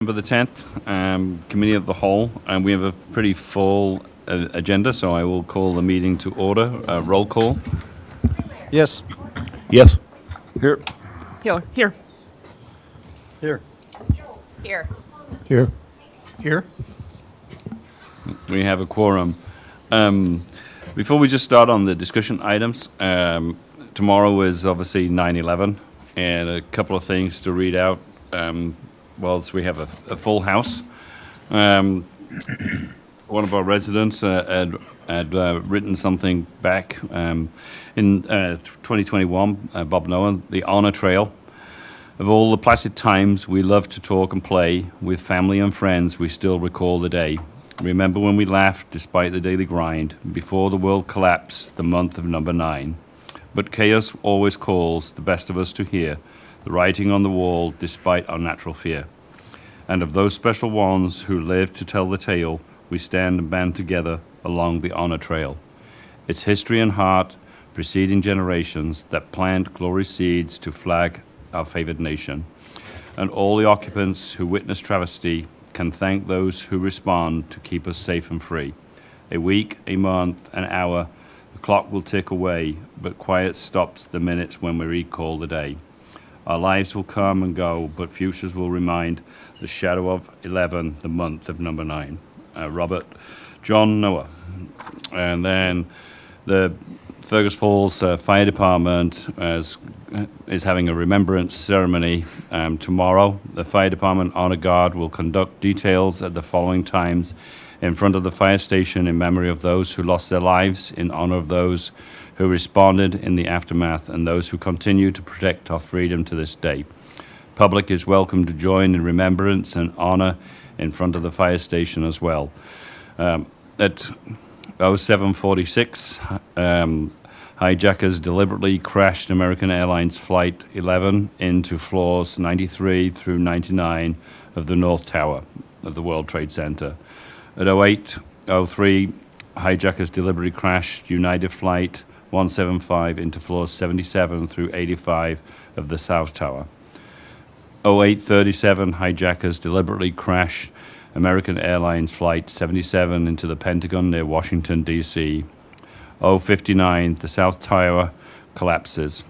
November the 10th, Committee of the Whole, and we have a pretty full agenda, so I will call the meeting to order. Roll call. Yes. Yes. Here. Here. Here. Here. Here. Here. Here. We have a quorum. Before we just start on the discussion items, tomorrow is obviously 9/11, and a couple of things to read out. Whilst we have a full house, one of our residents had written something back in 2021, Bob Noah, the honor trail. Of all the placid times we love to talk and play, with family and friends we still recall the day. Remember when we laughed despite the daily grind, before the world collapsed, the month of number 9. But chaos always calls the best of us to hear the writing on the wall despite our natural fear. And of those special ones who live to tell the tale, we stand and band together along the honor trail. It's history and heart, preceding generations that plant glory seeds to flag our favored nation. And all the occupants who witness travesty can thank those who respond to keep us safe and free. A week, a month, an hour, the clock will tick away, but quiet stops the minutes when we recall the day. Our lives will come and go, but futures will remind the shadow of 11, the month of number 9. Robert John Noah. And then the Fergus Falls Fire Department is having a remembrance ceremony tomorrow. The Fire Department Honor Guard will conduct details at the following times in front of the fire station in memory of those who lost their lives, in honor of those who responded in the aftermath, and those who continue to protect our freedom to this day. Public is welcome to join in remembrance and honor in front of the fire station as well. At 07:46, hijackers deliberately crashed American Airlines Flight 11 into floors 93 through 99 of the North Tower of the World Trade Center. At 08:03, hijackers deliberately crashed United Flight 175 into floors 77 through 85 of the South Tower. 08:37, hijackers deliberately crashed American Airlines Flight 77 into the Pentagon near Washington, D.C. 0:59, the South Tower collapses.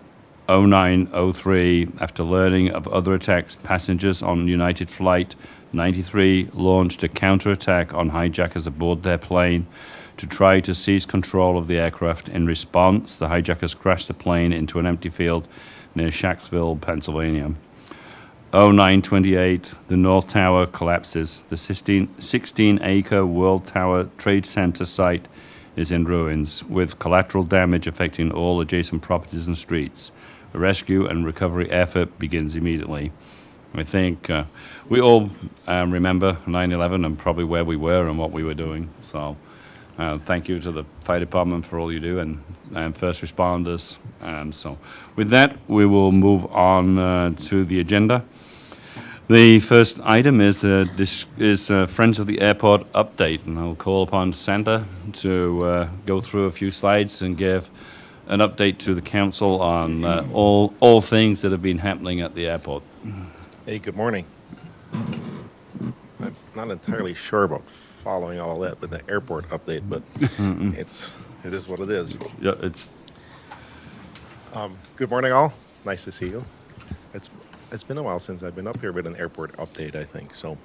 09:03, after learning of other attacks, passengers on United Flight 93 launched a counterattack on hijackers aboard their plane to try to seize control of the aircraft. In response, the hijackers crashed the plane into an empty field near Shanksville, Pennsylvania. 09:28, the North Tower collapses. The 16-acre World Tower Trade Center site is in ruins, with collateral damage affecting all adjacent properties and streets. A rescue and recovery effort begins immediately. I think we all remember 9/11 and probably where we were and what we were doing. So thank you to the fire department for all you do, and first responders. So with that, we will move on to the agenda. The first item is Friends of the Airport update, and I'll call upon Santa to go through a few slides and give an update to the council on all things that have been happening at the airport. Hey, good morning. I'm not entirely sure about following all that with the airport update, but it is what it is. Yeah, it's Good morning, all. Nice to see you. It's been a while since I've been up here with an airport update, I think, so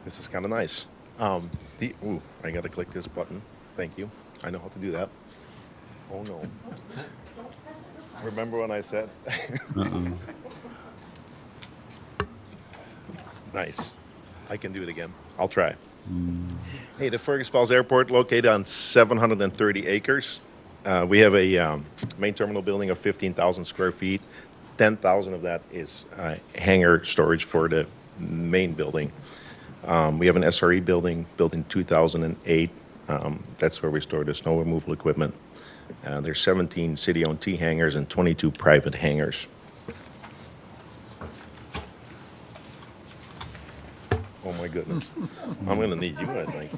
this is kind of nice. I got to click this button. Thank you. I know how to do that. Oh, no. Remember when I said? Nice. I can do it again. I'll try. Hey, the Fergus Falls Airport, located on 730 acres. We have a main terminal building of 15,000 square feet. 10,000 of that is hangar storage for the main building. We have an SRE building built in 2008. That's where we store the snow removal equipment. There's 17 city-owned T hangars and 22 private hangars. Oh my goodness. I'm going to need you, I think.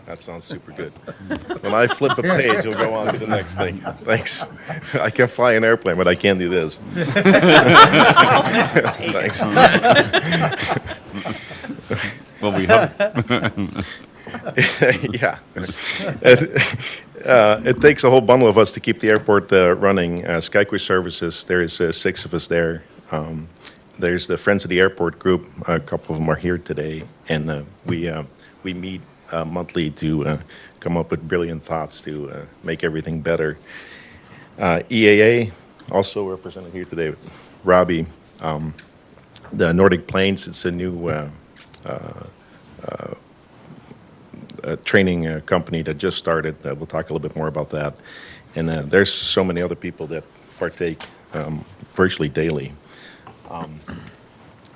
That sounds super good. When I flip a page, you'll go on to the next thing. Thanks. I can fly an airplane, but I can't do this. Thanks. Well, we hope. Yeah. It takes a whole bundle of us to keep the airport running. SkyQuest Services, there's 6 of us there. There's the Friends of the Airport group. A couple of them are here today, and we meet monthly to come up with brilliant thoughts to make everything better. EAA, also represented here today, with Robbie. The Nordic Plains, it's a new training company that just started. We'll talk a little bit more about that. And there's so many other people that partake virtually daily.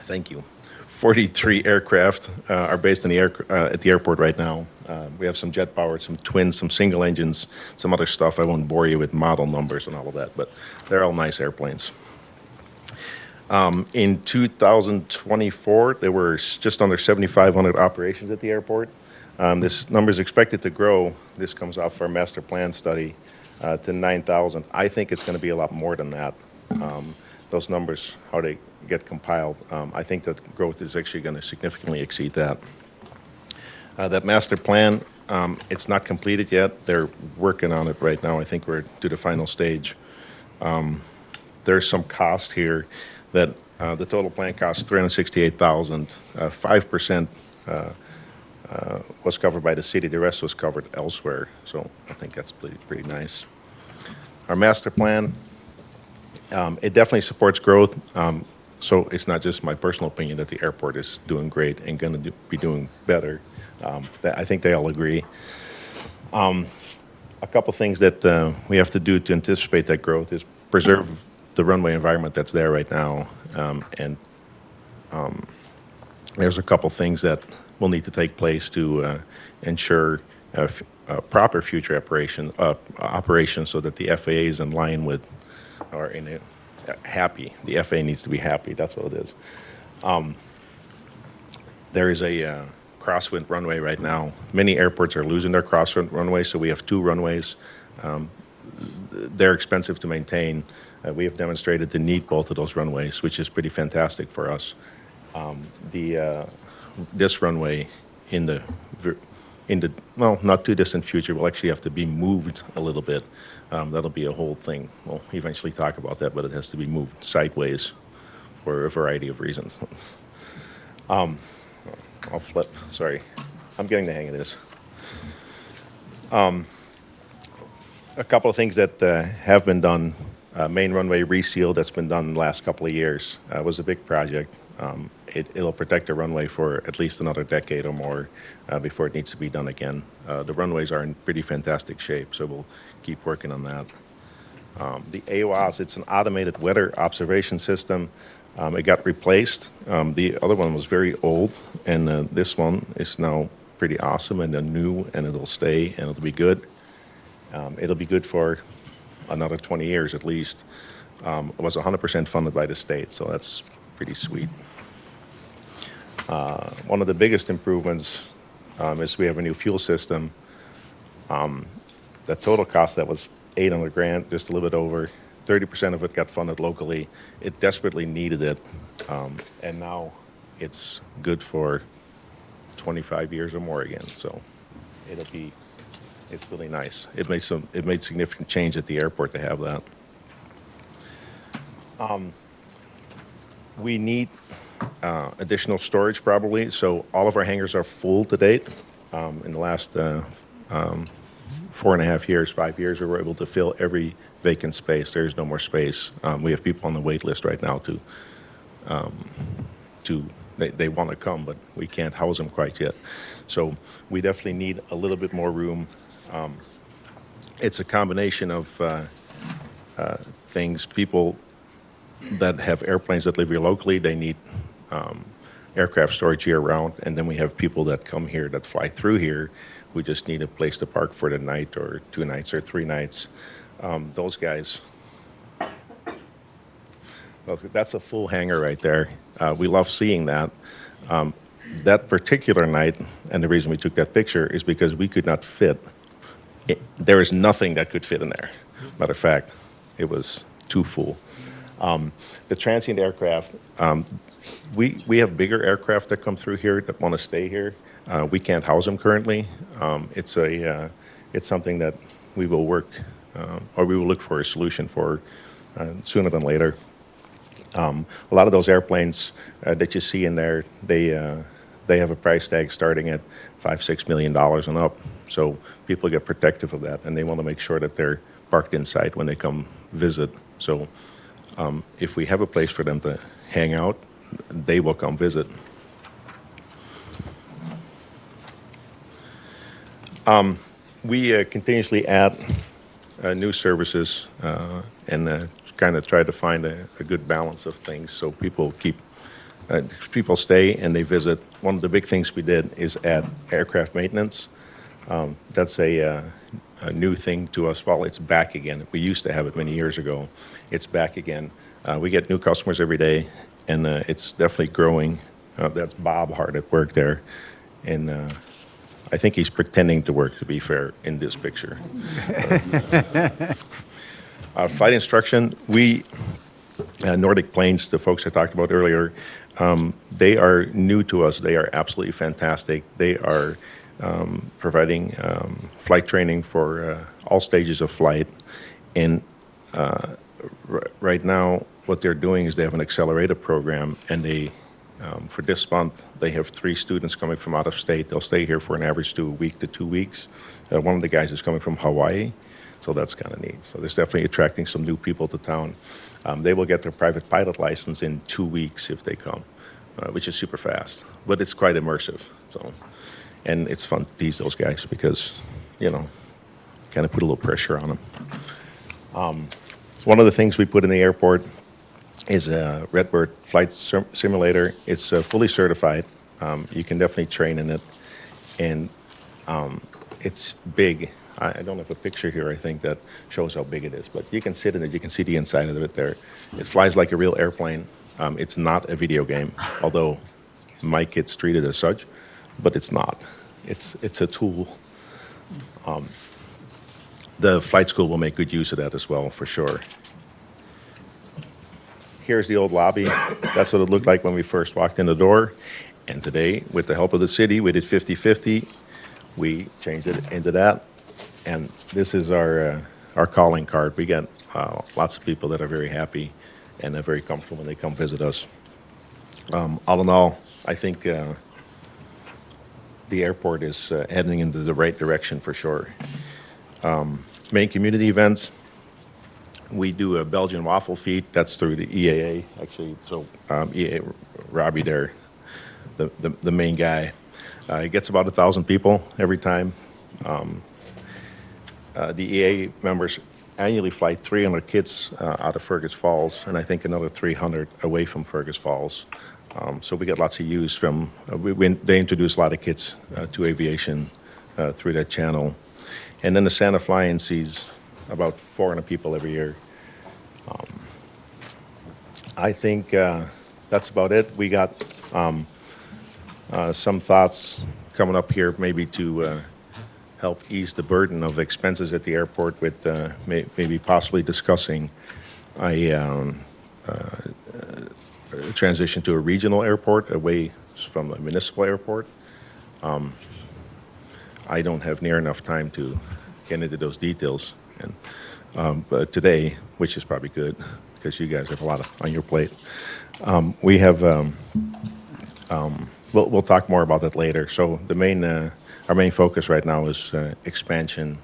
Thank you. 43 aircraft are based in at the airport right now. We have some jet powered, some twins, some single engines, some other stuff. I won't bore you with model numbers and all of that, but they're all nice airplanes. In 2024, there were just under 7,500 operations at the airport. This number is expected to grow. This comes off our master plan study to 9,000. I think it's going to be a lot more than that. Those numbers, how they get compiled, I think that growth is actually going to significantly exceed that. That master plan, it's not completed yet. They're working on it right now. I think we're to the final stage. There's some cost here that the total plan costs $368,000. 5% was covered by the city. The rest was covered elsewhere. So I think that's pretty nice. Our master plan, it definitely supports growth. So it's not just my personal opinion that the airport is doing great and going to be doing better. I think they all agree. A couple things that we have to do to anticipate that growth is preserve the runway environment that's there right now. And there's a couple things that will need to take place to ensure proper future operation so that the FAA is in line with or happy. The FAA needs to be happy. That's what it is. There is a crosswind runway right now. Many airports are losing their crosswind runway, so we have 2 runways. They're expensive to maintain. We have demonstrated the need both of those runways, which is pretty fantastic for us. This runway in the not too distant future will actually have to be moved a little bit. That'll be a whole thing. We'll eventually talk about that, but it has to be moved sideways for a variety of reasons. I'll flip. Sorry. I'm getting the hang of this. A couple of things that have been done. Main runway reseal that's been done in the last couple of years was a big project. It'll protect the runway for at least another decade or more before it needs to be done again. The runways are in pretty fantastic shape, so we'll keep working on that. The AOS, it's an automated weather observation system. It got replaced. The other one was very old, and this one is now pretty awesome and new, and it'll stay, and it'll be good. It'll be good for another 20 years at least. It was 100% funded by the state, so that's pretty sweet. One of the biggest improvements is we have a new fuel system. The total cost that was $800,000, just a little bit over. 30% of it got funded locally. It desperately needed it, and now it's good for 25 years or more again. So it's really nice. It made significant change at the airport to have that. We need additional storage probably. So all of our hangars are full to date. In the last 4.5 years, 5 years, we were able to fill every vacant space. There is no more space. We have people on the wait list right now they want to come, but we can't house them quite yet. So we definitely need a little bit more room. It's a combination of things. People that have airplanes that live here locally, they need aircraft storage year-round, and then we have people that come here that fly through here. We just need a place to park for the night or 2 nights or 3 nights. Those guys, that's a full hangar right there. We love seeing that. That particular night, and the reason we took that picture is because we could not fit. There is nothing that could fit in there. Matter of fact, it was too full. The transient aircraft, We have bigger aircraft that come through here that want to stay here. We can't house them currently. It's something that we will work, or we will look for a solution for sooner than later. A lot of those airplanes that you see in there, they have a price tag starting at $5-6 million and up. So people get protective of that, and they want to make sure that they're parked inside when they come visit. So if we have a place for them to hang out, they will come visit. We continuously add new services and kind of try to find a good balance of things so people stay and they visit. One of the big things we did is add aircraft maintenance. That's a new thing to us. Well, it's back again. We used to have it many years ago. It's back again. We get new customers every day, and it's definitely growing. That's Bob hard at work there, and I think he's pretending to work, to be fair, in this picture. Flight instruction, Nordic Planes, the folks I talked about earlier, they are new to us. They are absolutely fantastic. They are providing flight training for all stages of flight. And right now, what they're doing is they have an accelerated program, and for this month, they have 3 students coming from out of state. They'll stay here for an average to a week to 2 weeks. One of the guys is coming from Hawaii, so that's kind of neat. So there's definitely attracting some new people to town. They will get their private pilot license in 2 weeks if they come, which is super fast, but it's quite immersive. So, and it's fun to tease those guys because, kind of put a little pressure on them. One of the things we put in the airport is a Redbird flight simulator. It's fully certified. You can definitely train in it, and it's big. I don't have a picture here, I think, that shows how big it is, but you can sit in it. You can see the inside of it there. It flies like a real airplane. It's not a video game, although Mike gets treated as such, but it's not. It's a tool. The flight school will make good use of that as well, for sure. Here's the old lobby. That's what it looked like when we first walked in the door. And today, with the help of the city, we did 50-50. We changed it into that. And this is our calling card. We get lots of people that are very happy and are very comfortable when they come visit us. All in all, I think the airport is heading into the right direction for sure. Main community events. We do a Belgian waffle feast. That's through the EAA, actually. So EAA, Robbie there, the main guy. It gets about 1,000 people every time. The EA members annually fly 300 kids out of Fergus Falls, and I think another 300 away from Fergus Falls. So we get lots of use from, they introduce a lot of kids to aviation through that channel. And then the Santa Fly-In sees about 400 people every year. I think that's about it. We got some thoughts coming up here maybe to help ease the burden of expenses at the airport with maybe possibly discussing a transition to a regional airport away from a municipal airport. I don't have near enough time to get into those details but today, which is probably good because you guys have a lot on your plate. We have, we'll talk more about that later. So our main focus right now is expansion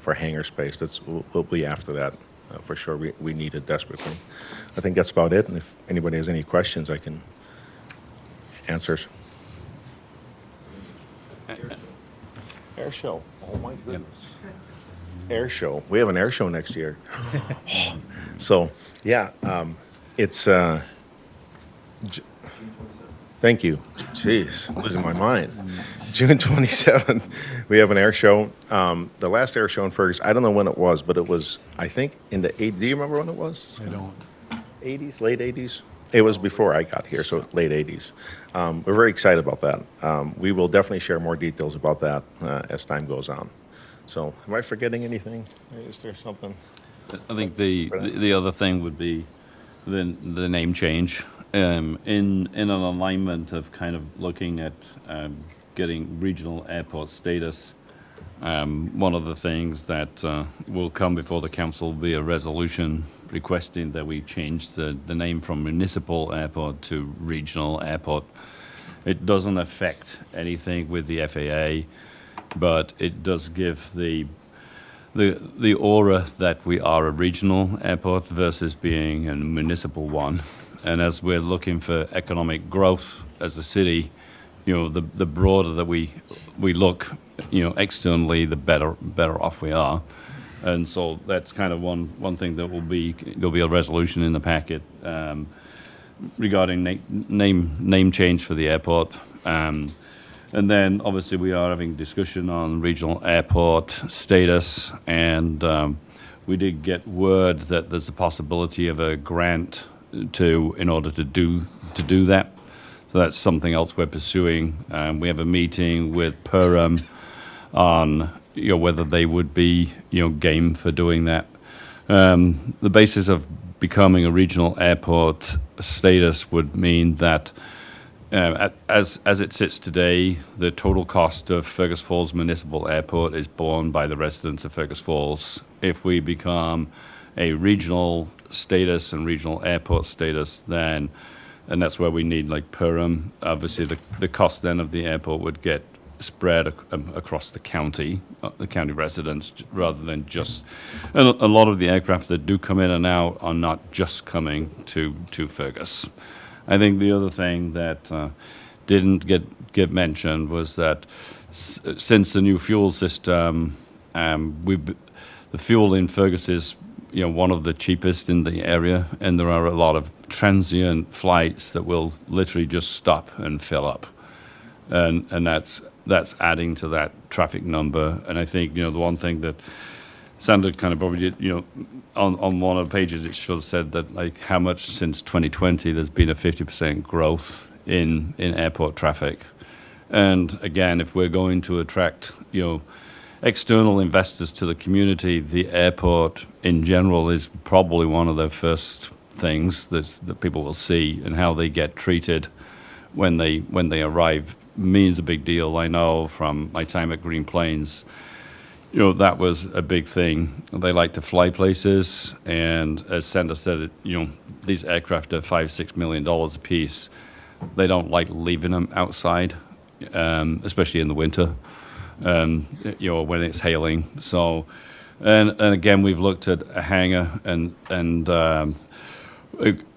for hangar space. We'll be after that for sure. We need it desperately. I think that's about it. And if anybody has any questions, I can answer. Air show. Oh my goodness. Air show. We have an air show next year. So yeah, it's. Thank you. Jeez, I'm losing my mind. June 27th, we have an air show. The last air show in Fergus, I don't know when it was, but it was, I think, in the 80s. Do you remember when it was? I don't. 80s, late 80s? It was before I got here, so late 80s. We're very excited about that. We will definitely share more details about that as time goes on. So, am I forgetting anything? Is there something? I think the other thing would be the name change. in an alignment of kind of looking at getting regional airport status. One of the things that will come before the council will be a resolution requesting that we change the name from municipal airport to regional airport. It doesn't affect anything with the FAA, but it does give the aura that we are a regional airport versus being a municipal one. And as we're looking for economic growth as a city, the broader that we look, externally, the better off we are. And so that's kind of one thing that there'll be a resolution in the packet regarding name change for the airport. And then obviously we are having discussion on regional airport status, and we did get word that there's a possibility of a grant in order to do that. So that's something else we're pursuing. We have a meeting with Perham on whether they would be game for doing that. The basis of becoming a regional airport status would mean that as it sits today, the total cost of Fergus Falls Municipal Airport is borne by the residents of Fergus Falls. If we become a regional status and regional airport status, and that's where we need like Perham, obviously the cost then of the airport would get spread across the county residents, rather than just, and a lot of the aircraft that do come in and out are not just coming to Fergus. I think the other thing that didn't get mentioned was that since the new fuel system, the fuel in Fergus is one of the cheapest in the area, and there are a lot of transient flights that will literally just stop and fill up, and that's adding to that traffic number. And I think the one thing that Sandra kind of probably did, on one of the pages it should have said that like how much since 2020 there's been a 50% growth in airport traffic. And again, if we're going to attract external investors to the community, the airport in general is probably one of the first things that people will see, and how they get treated when they arrive means a big deal. I know from my time at Green Plains, that was a big thing. They like to fly places, and as Sandra said, these aircraft are $5-6 million a piece. They don't like leaving them outside, especially in the winter, when it's hailing. So, and again, we've looked at a hangar, and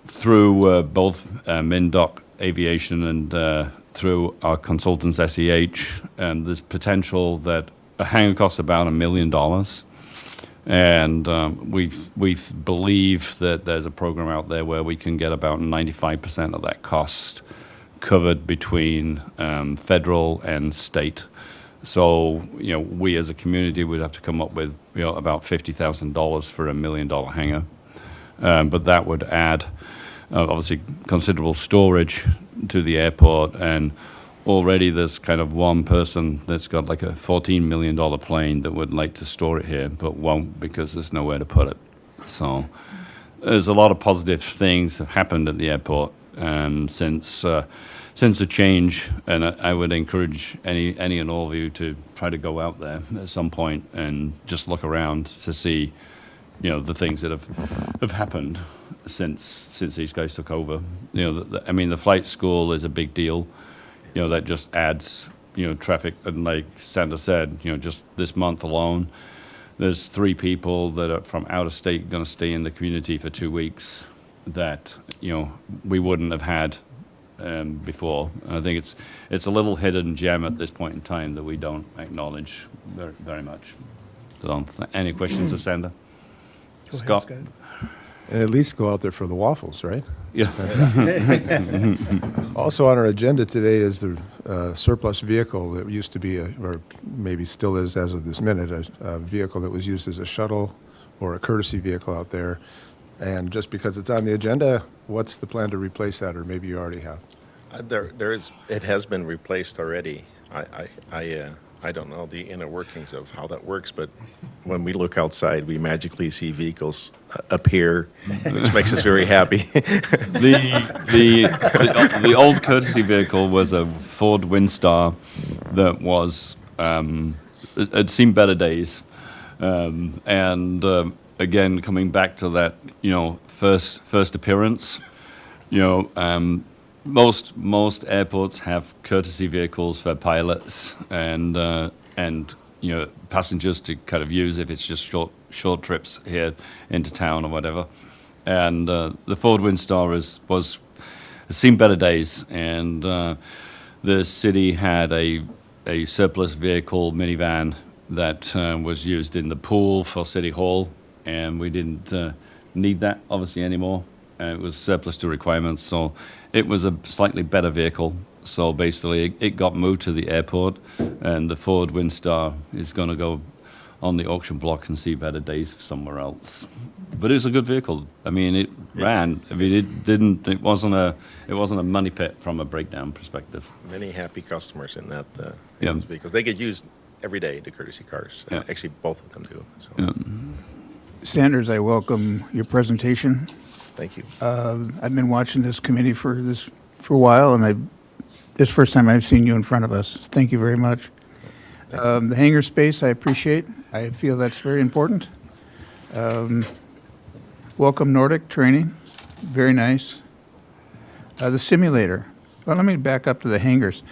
through both Mindoc Aviation and through our consultants SEH, and there's potential that a hangar costs about $1 million, and we believe that there's a program out there where we can get about 95% of that cost covered between federal and state. So we as a community would have to come up with about $50,000 for $1 million hangar, but that would add obviously considerable storage to the airport. And already there's kind of one person that's got like a $14 million plane that would like to store it here, but won't because there's nowhere to put it. So there's a lot of positive things have happened at the airport since the change, and I would encourage any and all of you to try to go out there at some point and just look around to see the things that have happened since these guys took over. I mean, the flight school is a big deal. That just adds, traffic. And like Sandra said, just this month alone, there's 3 people that are from out of state going to stay in the community for 2 weeks that, we wouldn't have had before. And I think it's a little hidden gem at this point in time that we don't acknowledge very, very much. So, any questions of Sandra? Scott? And at least go out there for the waffles, right? Yeah. Also on our agenda today is the surplus vehicle that used to be, or maybe still is as of this minute, a vehicle that was used as a shuttle or a courtesy vehicle out there. And just because it's on the agenda, what's the plan to replace that, or maybe you already have? It has been replaced already. I don't know the inner workings of how that works, but when we look outside, we magically see vehicles appear, which makes us very happy. The old courtesy vehicle was a Ford Windstar that was had seen better days, and again coming back to that, first appearance, most airports have courtesy vehicles for pilots and passengers to kind of use if it's just short trips here into town or whatever. And the Ford Windstar has seen better days, and the city had a surplus vehicle minivan that was used in the pool for City Hall, and we didn't need that obviously anymore. It was surplus to requirements, so it was a slightly better vehicle. So basically, it got moved to the airport, and the Ford Windstar is going to go on the auction block and see better days somewhere else. But it was a good vehicle. I mean, it ran. I mean, it wasn't a money pit from a breakdown perspective. Many happy customers in that Yeah. those vehicles. They get used every day, the courtesy cars. Yeah. Actually, both of them do. So, Sanders, I welcome your presentation. thank you. I've been watching this committee for a while, and this is the first time I've seen you in front of us. Thank you very much. The hangar space, I appreciate. I feel that's very important. Welcome Nordic training, very nice. The simulator. Well, let me back up to the hangars.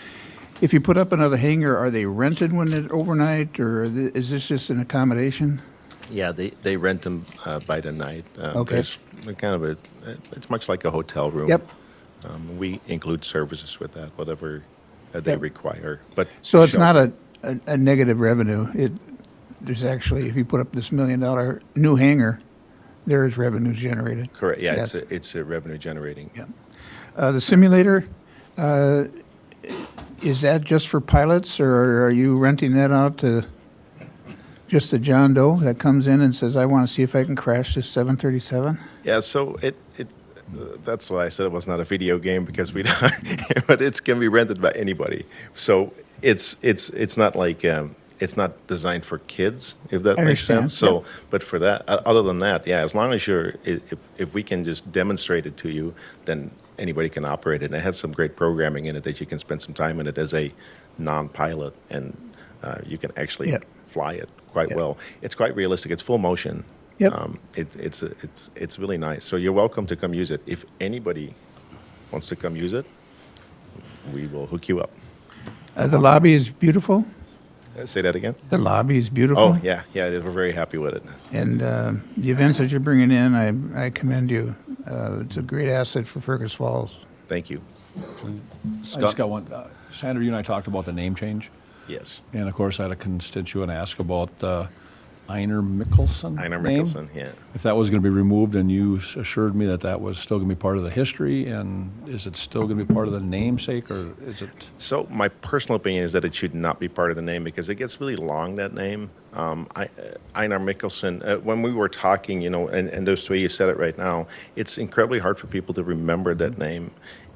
If you put up another hangar, are they rented when it's overnight, or is this just an accommodation? Yeah, they rent them by the night. Okay. There's kind of it's much like a hotel room. Yep. We include services with that, whatever they Yep. require. But So it's not shelter- a negative revenue. There's actually, if you put up this $1 million new hangar, there is revenue generated. correct. Yeah, Yes. it's a revenue generating. Yeah. The simulator, is that just for pilots, or are you renting that out to just a John Doe that comes in and says, I want to see if I can crash this 737? Yeah, so that's why I said it was not a video game, because we don't, but it can be rented by anybody. So it's not like it's not designed for kids, if that I makes understand, sense. So, yep. but for that, other than that, yeah, as long as if we can just demonstrate it to you, then anybody can operate it. And it has some great programming in it that you can spend some time in it as a non-pilot, and you can actually Yep. fly it quite Yep. well. It's quite realistic. It's full motion. Yep. It's really nice. So you're welcome to come use it. If anybody wants to come use it, we will hook you up. The lobby is beautiful. Say that again. The lobby is beautiful. Oh yeah, we're very happy with it. And the events that you're bringing in, I commend you. It's a great asset for Fergus Falls. Thank you. I just got one. Sandra, you and I talked about the name change. Yes, And of course, I had a constituent ask about Einar Mikkelsen. Einar name. Mikkelsen. Yeah. If that was going to be removed, and you assured me that that was still going to be part of the history, and is it still going to be part of the namesake, or is it? So my personal opinion is that it should not be part of the name, because it gets really long, that name. Einar Mikkelsen, when we were talking, and those three, you said it right now, it's incredibly hard for people to remember that name.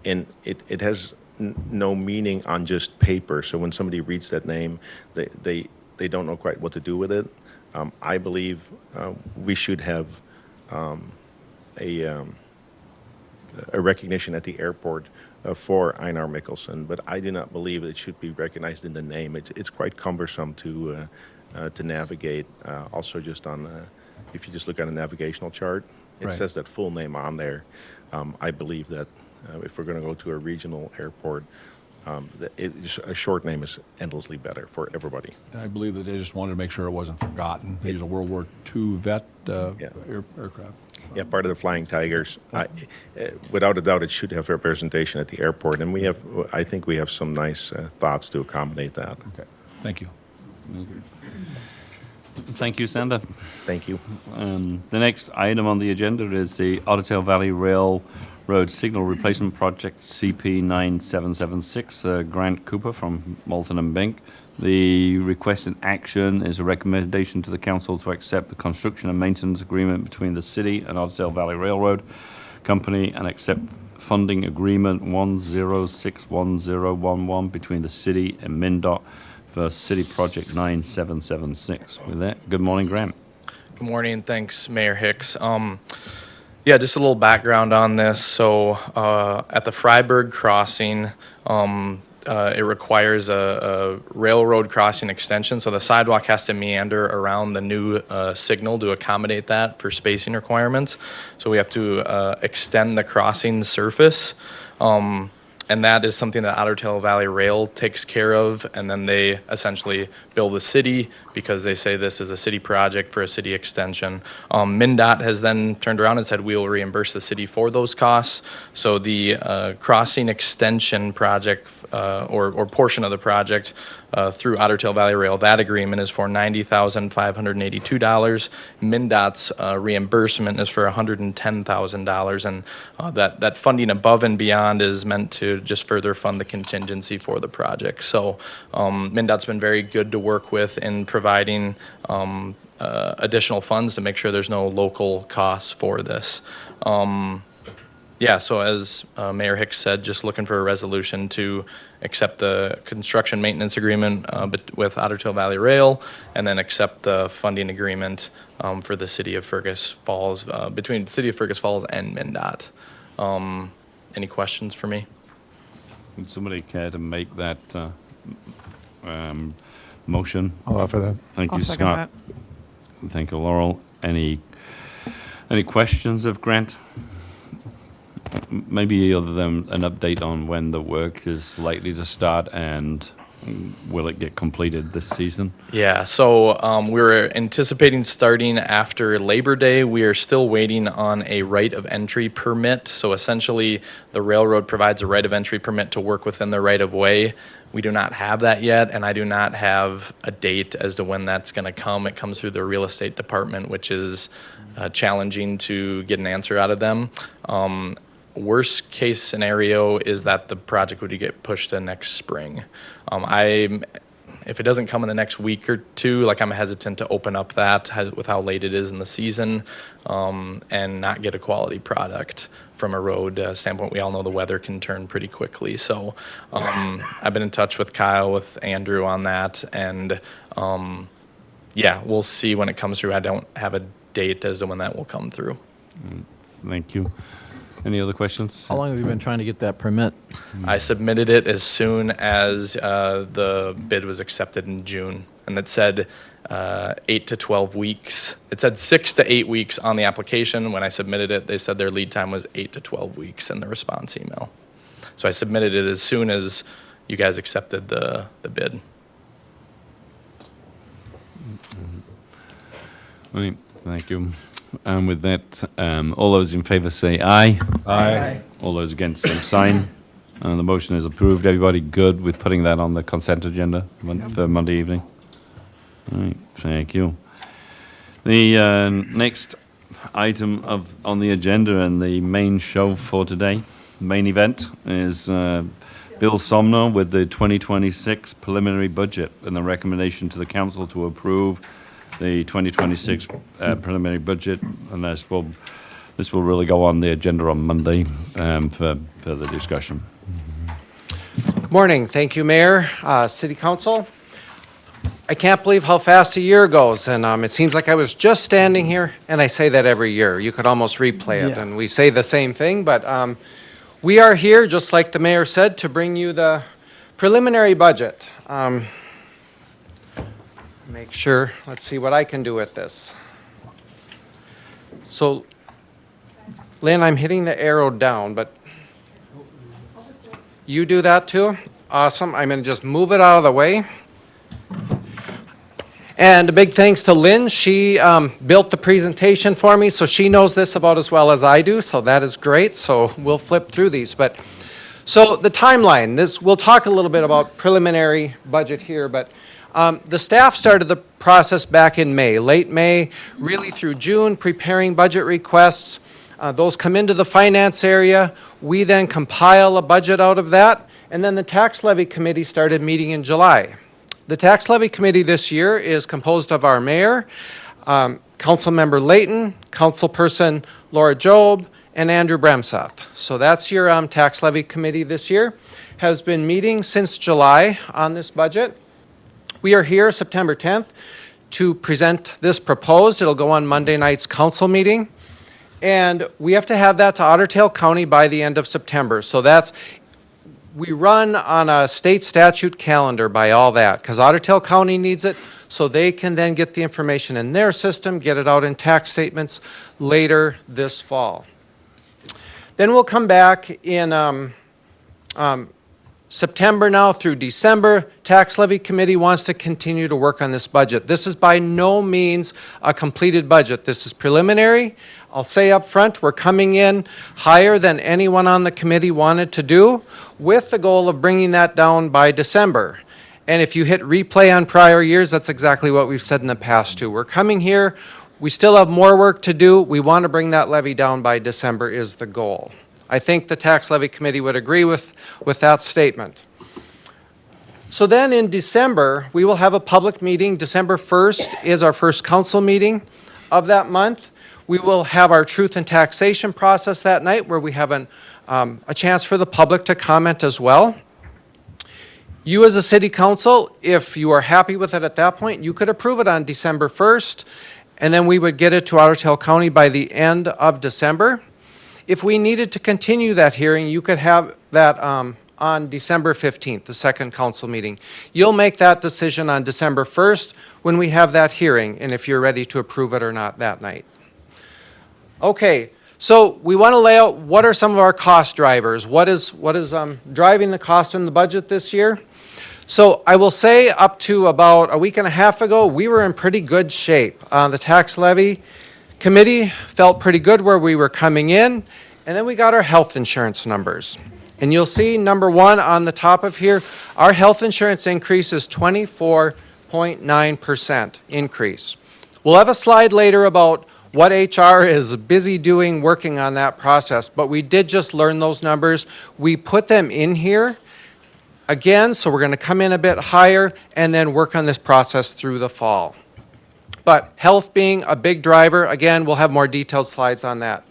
And it has no meaning on just paper. So when somebody reads that name, they don't know quite what to do with it. I believe we should have a recognition at the airport for Einar Mikkelsen, but I do not believe it should be recognized in the name. It's quite cumbersome to navigate. Also, just if you just look at a navigational chart, it Right. says that full name on there. I believe that if we're going to go to a regional airport, a short name is endlessly better for everybody. I believe that they just wanted to make sure it wasn't forgotten. He was a World War II vet Yeah. aircraft. Yeah, part of the Flying Tigers. Without a doubt, it should have representation at the airport, and I think we have some nice thoughts to accommodate that. Okay, thank you. Thank you, Sander. Thank you. The next item on the agenda is the Ottawa Valley Railroad Signal Replacement Project, CP9776, Grant Cooper from Moulton and Bink. The requested action is a recommendation to the council to accept the construction and maintenance agreement between the city and Ottawa Valley Railroad Company and accept funding agreement 1061011 between the city and MnDOT for City Project 9776. With that, good morning, Grant. Good morning. Thanks, Mayor Hicks. Yeah, just a little background on this. So at the Freiburg crossing, it requires a railroad crossing extension. So the sidewalk has to meander around the new signal to accommodate that for spacing requirements. So we have to extend the crossing surface. And that is something that Otter Tail Valley Rail takes care of, and then they essentially bill the city because they say this is a city project for a city extension. MnDOT has then turned around and said we will reimburse the city for those costs. So the crossing extension project or portion of the project through Otter Tail Valley Rail, that agreement is for $90,582. MnDOT's reimbursement is for $110,000, and that funding above and beyond is meant to just further fund the contingency for the project. So MnDOT's been very good to work with in providing additional funds to make sure there's no local costs for this. Yeah, so as Mayor Hicks said, just looking for a resolution to accept the construction maintenance agreement with Otter Tail Valley Rail, and then accept the funding agreement for the City of Fergus Falls, between the City of Fergus Falls and MnDOT. Any questions for me? Would somebody care to make that motion? I'll offer that. Thank I'll you, second Scott. Thank you, Laurel. Any questions of Grant? Maybe other than an update on when the work is likely to start and will it get completed this season? Yeah, so we're anticipating starting after Labor Day. We are still waiting on a right of entry permit. So essentially, the railroad provides a right of entry permit to work within the right of way. We do not have that yet, and I do not have a date as to when that's going to come. It comes through the real estate department, which is challenging to get an answer out of them. Worst case scenario is that the project would get pushed to next spring. If it doesn't come in the next week or two, like I'm hesitant to open up that with how late it is in the season, and not get a quality product from a road standpoint. We all know the weather can turn pretty quickly. So I've been in touch with Kyle, with Andrew on that, and yeah, we'll see when it comes through. I don't have a date as to when that will come through. Thank you. Any other questions? How long have you been trying to get that permit? I submitted it as soon as the bid was accepted in June, and it said 8 to 12 weeks. It said 6 to 8 weeks on the application. When I submitted it, they said their lead time was 8 to 12 weeks in the response email. So I submitted it as soon as you guys accepted the bid. All right, thank you. And with that, all those in favor say aye. Aye. All those against, same sign. And the motion is approved. Everybody good with putting that on the consent agenda for Monday evening? All right, thank you. The next item on the agenda and the main show for today, main event, is Bill Somno with the 2026 preliminary budget and the recommendation to the council to approve the 2026 preliminary budget, and this will really go on the agenda on Monday for further discussion. Good morning. Thank you, Mayor, City Council. I can't believe how fast a year goes, and it seems like I was just standing here, and I say that every year. You could almost replay it, and we say the same thing, but we are here, just like the mayor said, to bring you the preliminary budget. Make sure, let's see what I can do with this. So, Lynn, I'm hitting the arrow down, but you do that too? Awesome. I'm going to just move it out of the way. And a big thanks to Lynn. She built the presentation for me, so she knows this about as well as I do, so that is great. So we'll flip through these. So the timeline, we'll talk a little bit about preliminary budget here, but the staff started the process back in May, late May, really through June, preparing budget requests. Those come into the finance area. We then compile a budget out of that, and then the tax levy committee started meeting in July. The tax levy committee this year is composed of our mayor, Councilmember Layton, Councilperson Laura Job, and Andrew Bremseth. So that's your tax levy committee this year. Has been meeting since July on this budget. We are here September 10th to present this proposed. It'll go on Monday night's council meeting. And we have to have that to Otter Tail County by the end of September. So we run on a state statute calendar by all that, because Otter Tail County needs it, so they can then get the information in their system, get it out in tax statements later this fall. Then we'll come back in September now through December. Tax Levy Committee wants to continue to work on this budget. This is by no means a completed budget. This is preliminary. I'll say up front, we're coming in higher than anyone on the committee wanted to do, with the goal of bringing that down by December. And if you hit replay on prior years, that's exactly what we've said in the past too. We're coming here, we still have more work to do. We want to bring that levy down by December is the goal. I think the Tax Levy Committee would agree with that statement. So then in December, we will have a public meeting. December 1st is our first council meeting of that month. We will have our truth and taxation process that night, where we have a chance for the public to comment as well. You as a city council, if you are happy with it at that point, you could approve it on December 1st, and then we would get it to Otter Tail County by the end of December. If we needed to continue that hearing, you could have that on December 15th, the second council meeting. You'll make that decision on December 1st when we have that hearing, and if you're ready to approve it or not that night. Okay, so we want to lay out what are some of our cost drivers. What is driving the cost in the budget this year? So I will say up to about a week and a half ago, we were in pretty good shape. The Tax Levy Committee felt pretty good where we were coming in, and then we got our health insurance numbers. And you'll see number one on the top of here, our health insurance increase is 24.9% increase. We'll have a slide later about what HR is busy doing, working on that process, but we did just learn those numbers. We put them in here again, so we're going to come in a bit higher and then work on this process through the fall. But health being a big driver, again, we'll have more detailed slides on that.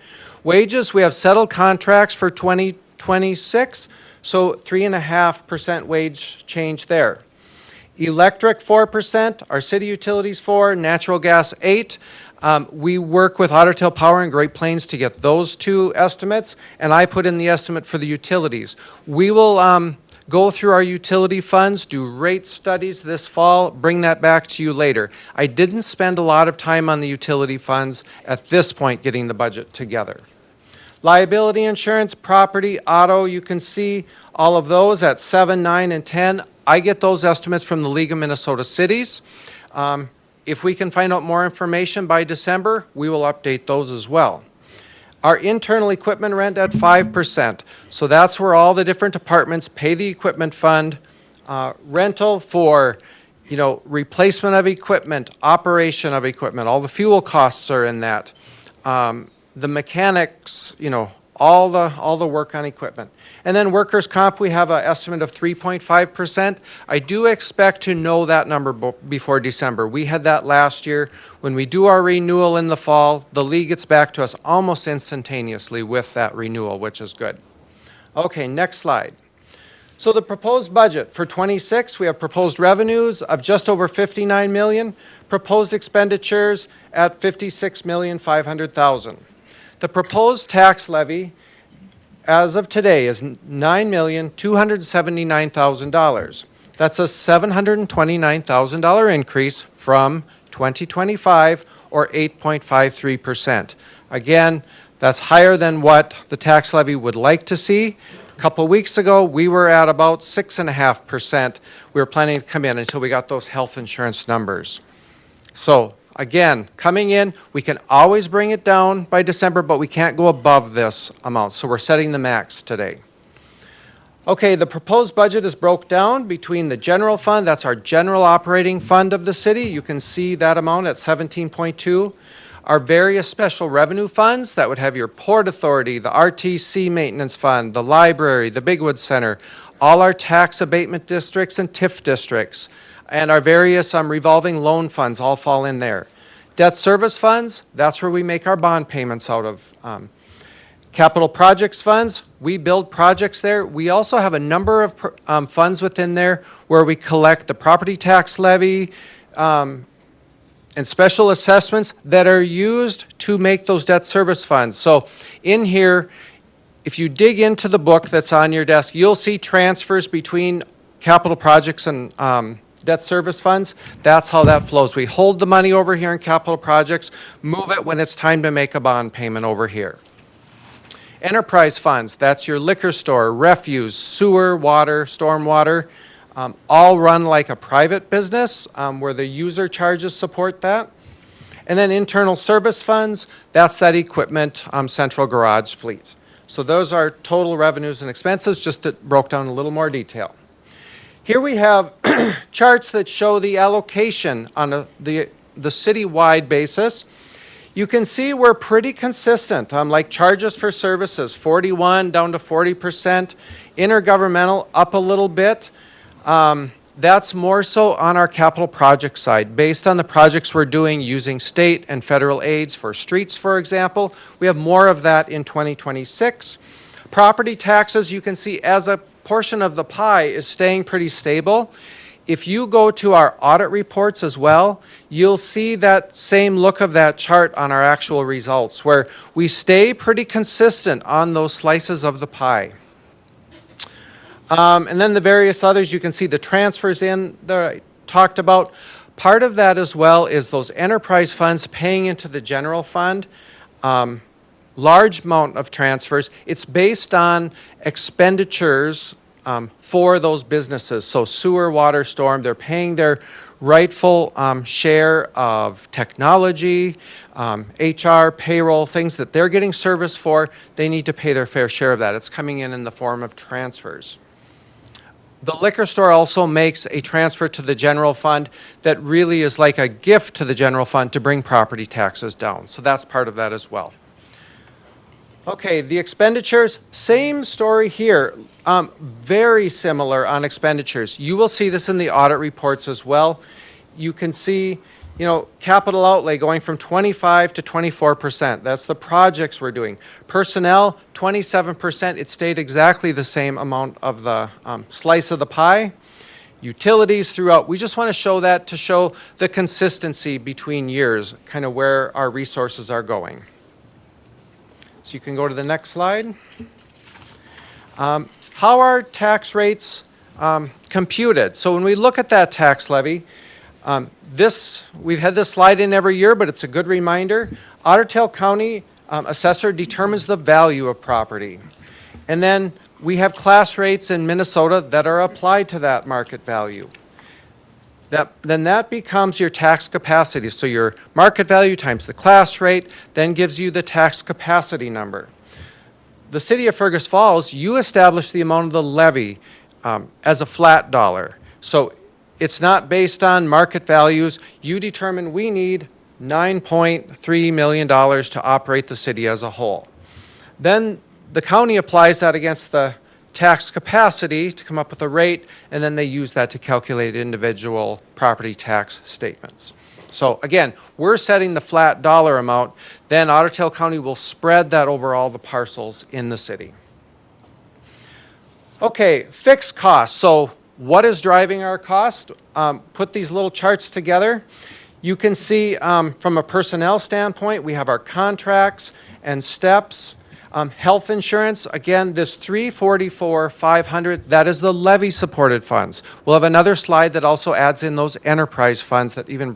Wages, we have settled contracts for 2026, so 3.5% wage change there. Electric 4%, our city utilities 4%, natural gas 8%. We work with Otter Tail Power and Great Plains to get those two estimates, and I put in the estimate for the utilities. We will go through our utility funds, do rate studies this fall, bring that back to you later. I didn't spend a lot of time on the utility funds at this point getting the budget together. Liability insurance, property, auto, you can see all of those at 7, 9, and 10. I get those estimates from the League of Minnesota Cities. If we can find out more information by December, we will update those as well. Our internal equipment rent at 5%. So that's where all the different departments pay the equipment fund. Rental for, replacement of equipment, operation of equipment, all the fuel costs are in that. The mechanics, all the work on equipment. And then workers' comp, we have an estimate of 3.5%. I do expect to know that number before December. We had that last year. When we do our renewal in the fall, the league gets back to us almost instantaneously with that renewal, which is good. Okay, next slide. So the proposed budget for 26, we have proposed revenues of just over 59 million, proposed expenditures at 56,500,000. The proposed tax levy as of today is $9,279,000. That's a $729,000 increase from 2025, or 8.53%. Again, that's higher than what the tax levy would like to see. A couple weeks ago, we were at about 6.5%. We were planning to come in until we got those health insurance numbers. So again, coming in, we can always bring it down by December, but we can't go above this amount. So we're setting the max today. Okay, the proposed budget is broke down between the general fund, that's our general operating fund of the city. You can see that amount at 17.2. Our various special revenue funds, that would have your Port Authority, the RTC Maintenance Fund, the library, the Bigwood Center, all our tax abatement districts and TIF districts, and our various revolving loan funds all fall in there. Debt service funds, that's where we make our bond payments out of. Capital projects funds, we build projects there. We also have a number of funds within there where we collect the property tax levy and special assessments that are used to make those debt service funds. So in here, if you dig into the book that's on your desk, you'll see transfers between capital projects and debt service funds. That's how that flows. We hold the money over here in capital projects, move it when it's time to make a bond payment over here. Enterprise funds, that's your liquor store, refuse, sewer, water, stormwater, all run like a private business where the user charges support that. And then internal service funds, that's that equipment central garage fleet. So those are total revenues and expenses, just it broke down in a little more detail. Here we have charts that show the allocation on the citywide basis. You can see we're pretty consistent, like charges for services, 41 down to 40%, intergovernmental up a little bit. That's more so on our capital project side. Based on the projects we're doing using state and federal aids for streets, for example, we have more of that in 2026. Property taxes, you can see as a portion of the pie is staying pretty stable. If you go to our audit reports as well, you'll see that same look of that chart on our actual results, where we stay pretty consistent on those slices of the pie. And then the various others, you can see the transfers in that I talked about. Part of that as well is those enterprise funds paying into the general fund. Large amount of transfers. It's based on expenditures for those businesses. So sewer, water, storm, they're paying their rightful share of technology, HR, payroll, things that they're getting service for. They need to pay their fair share of that. It's coming in the form of transfers. The liquor store also makes a transfer to the general fund that really is like a gift to the general fund to bring property taxes down. So that's part of that as well. Okay, the expenditures, same story here. Very similar on expenditures. You will see this in the audit reports as well. You can see, capital outlay going from 25 to 24%. That's the projects we're doing. Personnel, 27%. It stayed exactly the same amount of the slice of the pie. Utilities throughout. We just want to show that to show the consistency between years, kind of where our resources are going. So you can go to the next slide. How are tax rates computed? So when we look at that tax levy, we've had this slide in every year, but it's a good reminder. Otter Tail County assessor determines the value of property. And then we have class rates in Minnesota that are applied to that market value. Then that becomes your tax capacity. So your market value times the class rate then gives you the tax capacity number. The city of Fergus Falls, you establish the amount of the levy as a flat dollar. So it's not based on market values. You determine we need $9.3 million to operate the city as a whole. Then the county applies that against the tax capacity to come up with a rate, and then they use that to calculate individual property tax statements. So again, we're setting the flat dollar amount, then Otter Tail County will spread that over all the parcels in the city. Okay, fixed costs. So what is driving our cost? Put these little charts together. You can see from a personnel standpoint, we have our contracts and steps. Health insurance, again, this $344,500, that is the levy supported funds. We'll have another slide that also adds in those enterprise funds that even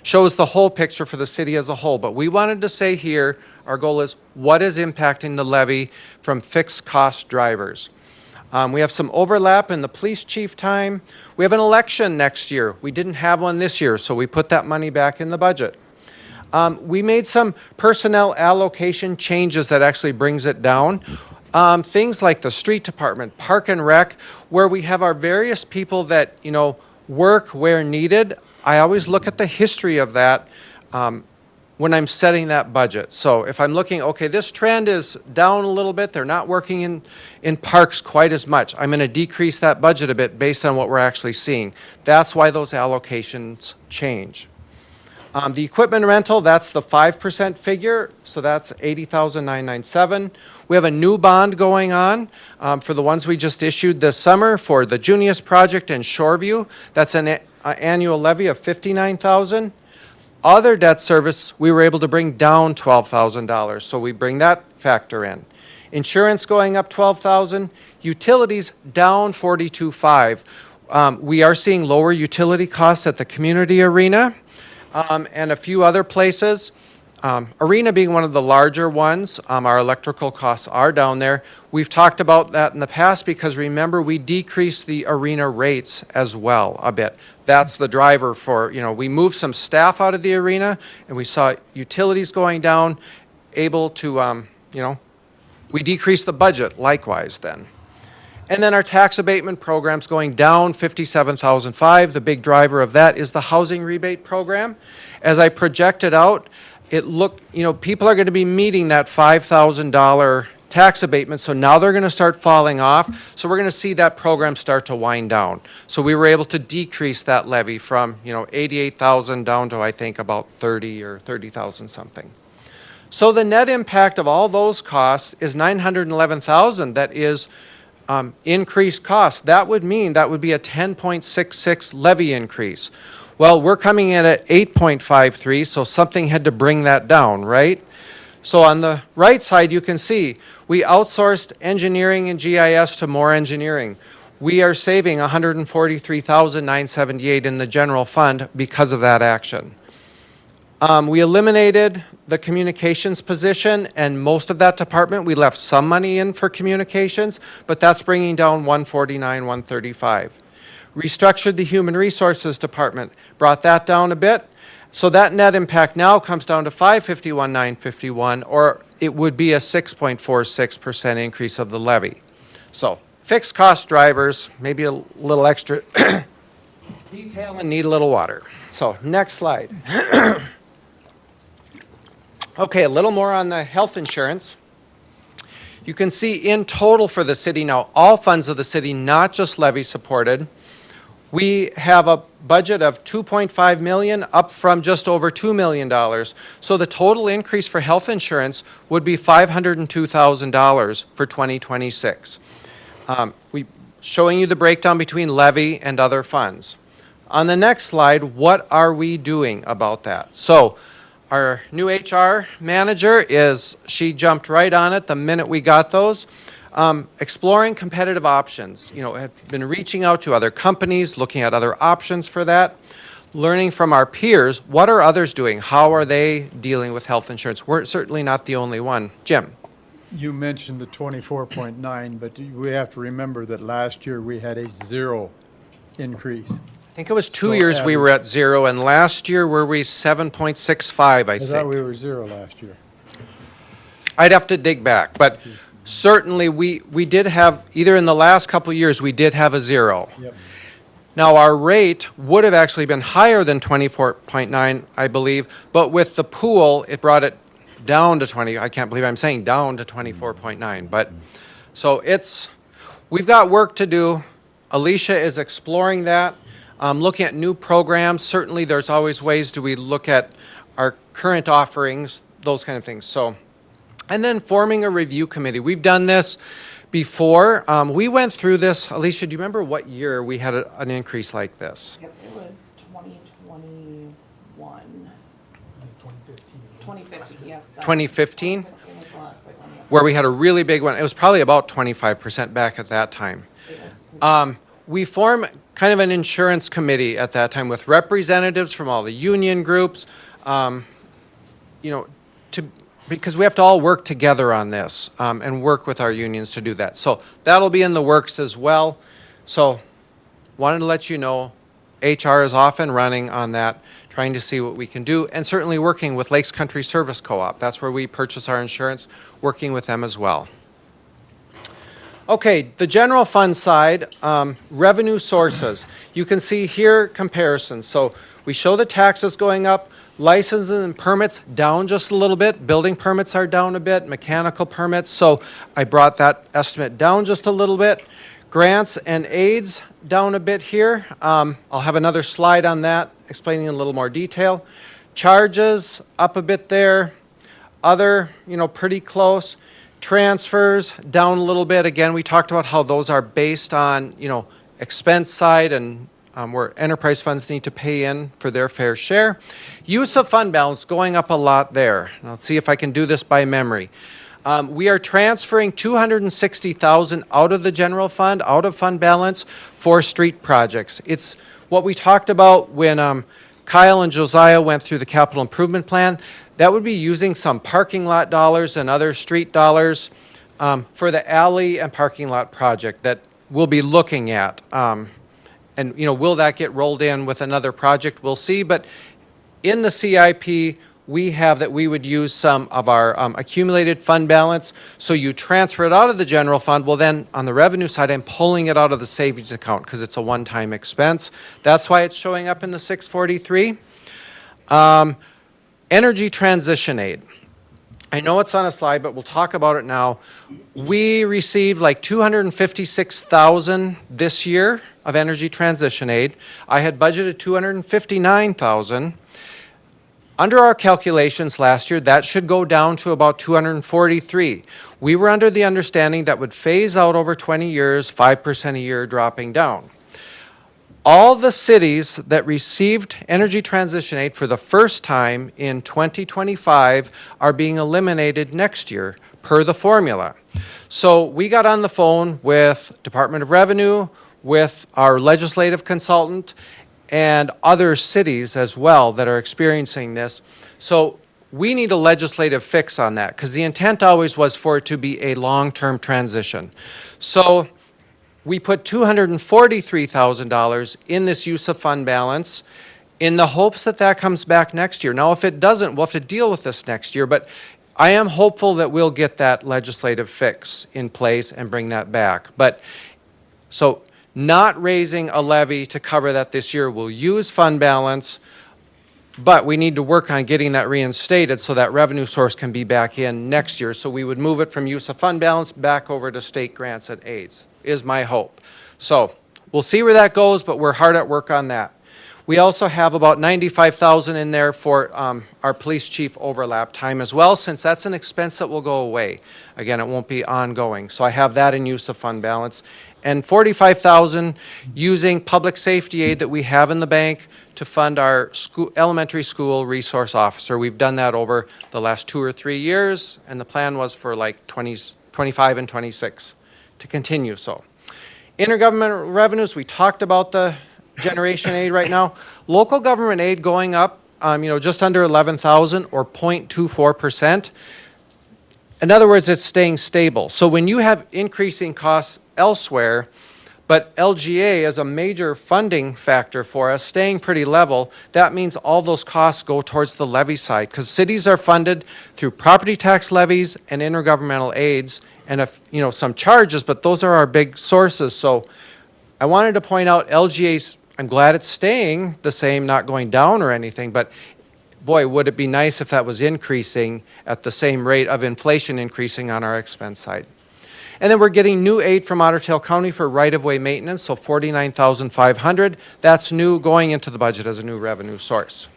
shows the whole picture for the city as a whole. But we wanted to say here, our goal is what is impacting the levy from fixed cost drivers. We have some overlap in the police chief time. We have an election next year. We didn't have one this year, so we put that money back in the budget. We made some personnel allocation changes that actually brings it down. Things like the street department, park and rec, where we have our various people that, work where needed. I always look at the history of that when I'm setting that budget. So if I'm looking, okay, this trend is down a little bit, they're not working in parks quite as much, I'm going to decrease that budget a bit based on what we're actually seeing. That's why those allocations change. The equipment rental, that's the 5% figure, so that's $80,997. We have a new bond going on for the ones we just issued this summer for the Junius project in Shoreview. That's an annual levy of $59,000. Other debt service, we were able to bring down $12,000, so we bring that factor in. Insurance going up $12,000. Utilities down $42,500. We are seeing lower utility costs at the community arena. And a few other places. Arena being one of the larger ones, our electrical costs are down there. We've talked about that in the past because remember, we decreased the arena rates as well a bit. That's the driver for, we moved some staff out of the arena and we saw utilities going down, able to, we decreased the budget likewise then. And then our tax abatement program's going down $57,500. The big driver of that is the housing rebate program. As I projected out, people are going to be meeting that $5,000 tax abatement, so now they're going to start falling off. So we're going to see that program start to wind down. So we were able to decrease that levy from, $88,000 down to I think about 30 or 30,000 something. So the net impact of all those costs is $911,000. That is increased costs. That would mean that would be a 10.66 levy increase. Well, we're coming in at 8.53, so something had to bring that down, right? So on the right side, you can see we outsourced engineering and GIS to more engineering. We are saving $143,978 in the general fund because of that action. We eliminated the communications position, and most of that department, we left some money in for communications, but that's bringing down 135. Restructured the human resources department, brought that down a bit. So that net impact now comes down to 551,951, or it would be a 6.46% increase of the levy. So fixed cost drivers, maybe a little extra detail and need a little water. So next slide. Okay, a little more on the health insurance. You can see in total for the city now, all funds of the city, not just levy supported, we have a budget of $2.5 million, up from just over $2 million. So the total increase for health insurance would be $502,000 for 2026. We showing you the breakdown between levy and other funds. On the next slide, what are we doing about that? So our new HR manager she jumped right on it the minute we got those. Exploring competitive options, have been reaching out to other companies, looking at other options for that, learning from our peers, what are others doing? How are they dealing with health insurance? We're certainly not the only one. Jim? You mentioned the 24.9, but we have to remember that last year we had a 0 increase. I think it was 2 years we were at 0, and last year were we 7.65, I I think. thought we were 0 last year. I'd have to dig back, but certainly we did have, either in the last couple of years, we did have a 0. Yep. Now, our rate would have actually been higher than 24.9, I believe, but with the pool, it brought it down to 20. I can't believe I'm saying down to 24.9, but so we've got work to do. Alicia is exploring that, looking at new programs. Certainly, there's always ways do we look at our current offerings, those kind of things. So, and then forming a review committee. We've done this before. We went through this. Alicia, do you remember what year we had an increase like this? Yep, it was 2021. 2015, yes. 2015? 2015 was the last big one, yeah. Where we had a really big one. It was probably about 25% back at that time. It was We formed kind of an insurance committee at that time with representatives from all the union groups, because we have to all work together on this and work with our unions to do that. So that'll be in the works as well. So wanted to let you know, HR is off and running on that, trying to see what we can do, and certainly working with Lakes Country Service Co-op. That's where we purchase our insurance, working with them as well. Okay, the general fund side, revenue sources. You can see here comparisons. So we show the taxes going up, licenses and permits down just a little bit, building permits are down a bit, mechanical permits, so I brought that estimate down just a little bit. Grants and aids down a bit here. I'll have another slide on that, explaining in a little more detail. Charges up a bit there. Other, pretty close. Transfers down a little bit. Again, we talked about how those are based on, expense side and where enterprise funds need to pay in for their fair share. Use of fund balance going up a lot there. And I'll see if I can do this by memory. We are transferring $260,000 out of the general fund, out of fund balance for street projects. It's what we talked about when Kyle and Josiah went through the capital improvement plan. That would be using some parking lot dollars and other street dollars for the alley and parking lot project that we'll be looking at. And, will that get rolled in with another project? We'll see. But in the CIP, we have that we would use some of our accumulated fund balance. So you transfer it out of the general fund. Well, then on the revenue side, I'm pulling it out of the savings account because it's a one-time expense. That's why it's showing up in the 643. Energy transition aid. I know it's on a slide, but we'll talk about it now. We received like $256,000 this year of energy transition aid. I had budgeted $259,000. Under our calculations last year, that should go down to about $243,000. We were under the understanding that would phase out over 20 years, 5% a year dropping down. All the cities that received energy transition aid for the first time in 2025 are being eliminated next year per the formula. So we got on the phone with Department of Revenue, with our legislative consultant, and other cities as well that are experiencing this. So we need a legislative fix on that because the intent always was for it to be a long-term transition. So we put $243,000 in this use of fund balance in the hopes that that comes back next year. Now, if it doesn't, we'll have to deal with this next year, but I am hopeful that we'll get that legislative fix in place and bring that back. But so not raising a levy to cover that this year, we'll use fund balance, but we need to work on getting that reinstated so that revenue source can be back in next year. So we would move it from use of fund balance back over to state grants and aids, is my hope. So we'll see where that goes, but we're hard at work on that. We also have about $95,000 in there for our police chief overlap time as well, since that's an expense that will go away. Again, it won't be ongoing. So I have that in use of fund balance. And $45,000 using public safety aid that we have in the bank to fund our elementary school resource officer. We've done that over the last 2 or 3 years, and the plan was for like 25 and 26 to continue so. Intergovernmental revenues, we talked about the generation aid right now. Local government aid going up, just under 11,000 or 0.24%. In other words, it's staying stable. So when you have increasing costs elsewhere, but LGA is a major funding factor for us, staying pretty level, that means all those costs go towards the levy side because cities are funded through property tax levies and intergovernmental aids and some charges, but those are our big sources. So I wanted to point out LGA's, I'm glad it's staying the same, not going down or anything, but boy, would it be nice if that was increasing at the same rate of inflation increasing on our expense side. And then we're getting new aid from Otter Tail County for right-of-way maintenance, so $49,500. That's new, going into the budget as a new revenue source.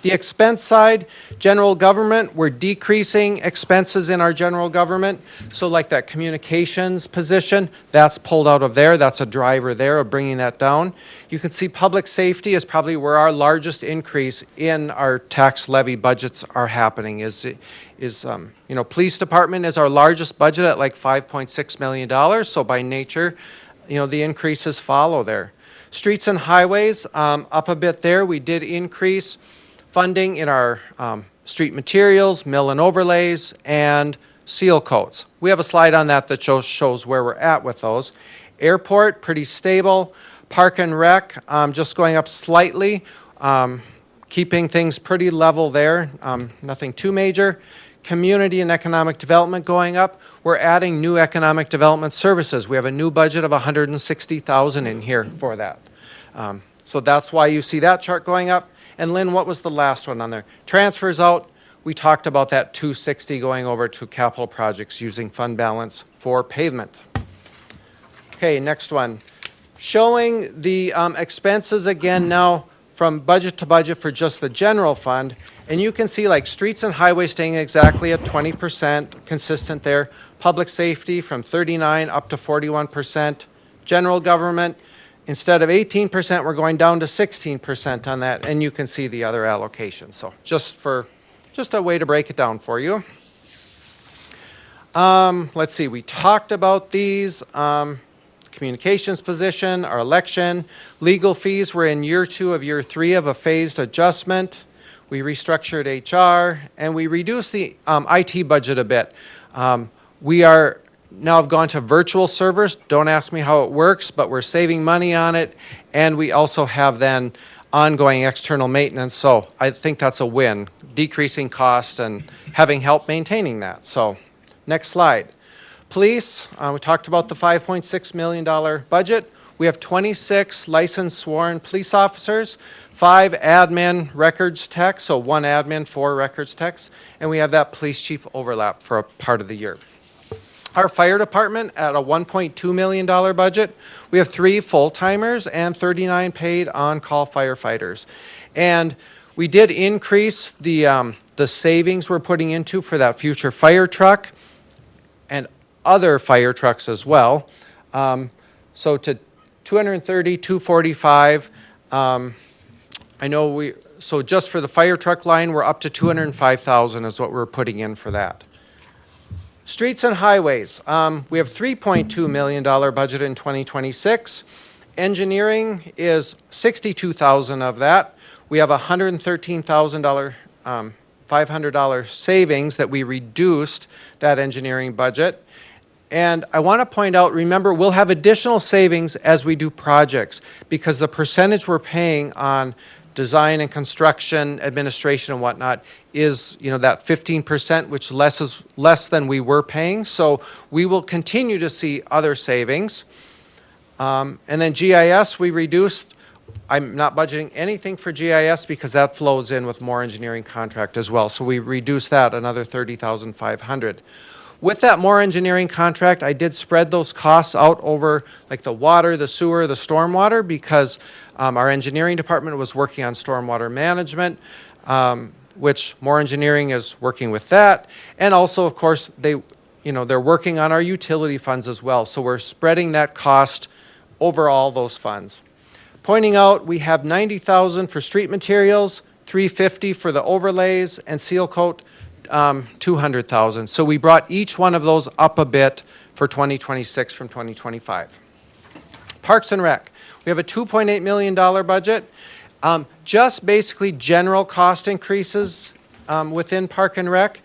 The expense side, general government, we're decreasing expenses in our general government. So like that communications position, that's pulled out of there. That's a driver there of bringing that down. You can see public safety is probably where our largest increase in our tax levy budgets are happening. Police department is our largest budget at like $5.6 million. So by nature, the increases follow there. Streets and highways, up a bit there. We did increase funding in our street materials, mill and overlays, and seal coats. We have a slide on that that shows where we're at with those. Airport, pretty stable. Park and Rec, just going up slightly, keeping things pretty level there, nothing too major. Community and economic development going up. We're adding new economic development services. We have a new budget of $160,000 in here for that. So that's why you see that chart going up. And Lynn, what was the last one on there? Transfers out, we talked about that $260 going over to capital projects using fund balance for pavement. Okay, next one. Showing the expenses again now from budget to budget for just the general fund, and you can see like streets and highways staying exactly at 20%, consistent there. Public safety from 39 up to 41%. General government, instead of 18%, we're going down to 16% on that, and you can see the other allocations. So just a way to break it down for you. Let's see, we talked about these. Communications position, our election, legal fees, we're in year 2 of year 3 of a phased adjustment. We restructured HR, and we reduced the IT budget a bit. We are now have gone to virtual servers. Don't ask me how it works, but we're saving money on it, and we also have then ongoing external maintenance. So I think that's a win, decreasing costs and having help maintaining that. So next slide. Police, we talked about the $5.6 million budget. We have 26 licensed sworn police officers, 5 admin records techs, so 1 admin, 4 records techs, and we have that police chief overlap for a part of the year. Our fire department at a $1.2 million budget. We have 3 full-timers and 39 paid on-call firefighters. And we did increase the savings we're putting into for that future fire truck and other fire trucks as well. So to 230, 245. I know so just for the fire truck line, we're up to 205,000 is what we're putting in for that. Streets and highways, we have $3.2 million budget in 2026. Engineering is 62,000 of that. We have $113,000, $500 savings that we reduced that engineering budget. And I want to point out, remember, we'll have additional savings as we do projects because the percentage we're paying on design and construction, administration and whatnot is, that 15%, which is less than we were paying. So we will continue to see other savings. And then GIS, we reduced. I'm not budgeting anything for GIS because that flows in with more engineering contract as well. So we reduced that another $30,500. With that more engineering contract, I did spread those costs out over like the water, the sewer, the stormwater, because our engineering department was working on stormwater management, which more engineering is working with that. And also, of course, they're working on our utility funds as well. So we're spreading that cost over all those funds. Pointing out, we have $90,000 for street materials, $350 for the overlays, and seal coat, $200,000. So we brought each one of those up a bit for 2026 from 2025. Parks and Rec, we have a $2.8 million budget. Just basically general cost increases within Park and Rec.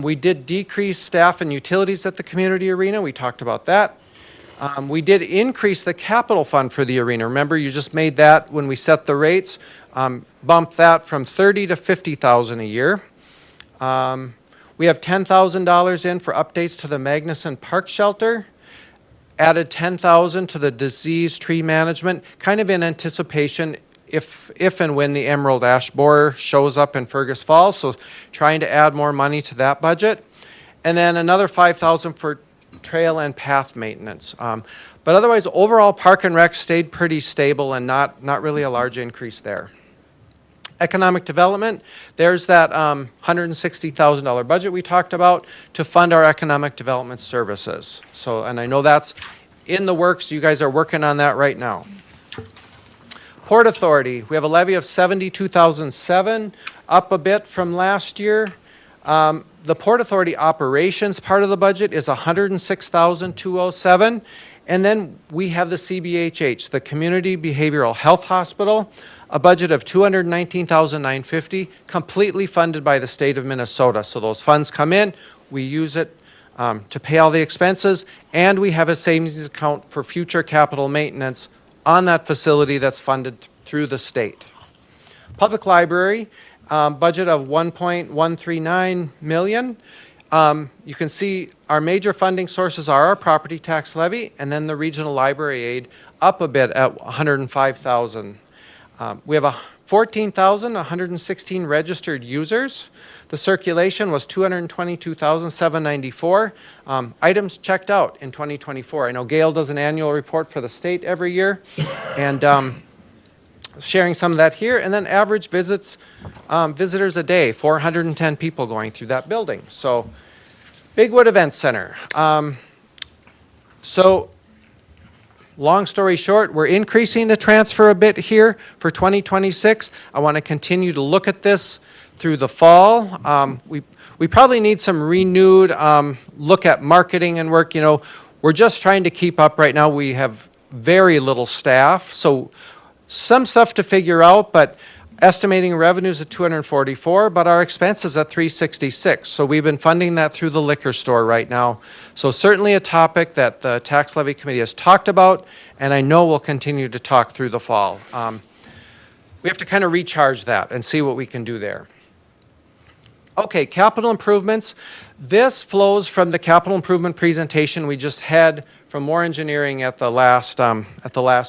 We did decrease staff and utilities at the community arena. We talked about that. We did increase the capital fund for the arena. Remember, you just made that when we set the rates, bumped that from $30,000 to $50,000 a year. We have $10,000 in for updates to the Magnuson Park Shelter. Added $10,000 to the disease tree management, kind of in anticipation if and when the emerald ash borer shows up in Fergus Falls. So trying to add more money to that budget. And then another $5,000 for trail and path maintenance. But otherwise, overall, Park and Rec stayed pretty stable and not really a large increase there. Economic development, there's that $160,000 budget we talked about to fund our economic development services. So, and I know that's in the works. You guys are working on that right now. Port Authority, we have a levy of $72,007, up a bit from last year. The Port Authority operations part of the budget is $106,207. And then we have the CBHH, the Community Behavioral Health Hospital, a budget of $219,950, completely funded by the state of Minnesota. So those funds come in, we use it to pay all the expenses, and we have a savings account for future capital maintenance on that facility that's funded through the state. Public Library, budget of $1.139 million. You can see our major funding sources are our property tax levy and then the regional library aid up a bit at $105,000. We have 14,116 registered users. The circulation was 222,794. Items checked out in 2024. I know Gail does an annual report for the state every year, and sharing some of that here. And then average visitors a day, 410 people going through that building. So Bigwood Event Center. So long story short, we're increasing the transfer a bit here for 2026. I want to continue to look at this through the fall. We probably need some renewed look at marketing and work. You know, we're just trying to keep up right now. We have very little staff, so some stuff to figure out, but estimating revenues at 244, but our expenses at 366. So we've been funding that through the liquor store right now. So certainly a topic that the tax levy committee has talked about, and I know we'll continue to talk through the fall. We have to kind of recharge that and see what we can do there. Okay, capital improvements. This flows from the capital improvement presentation we just had from Moore Engineering at the last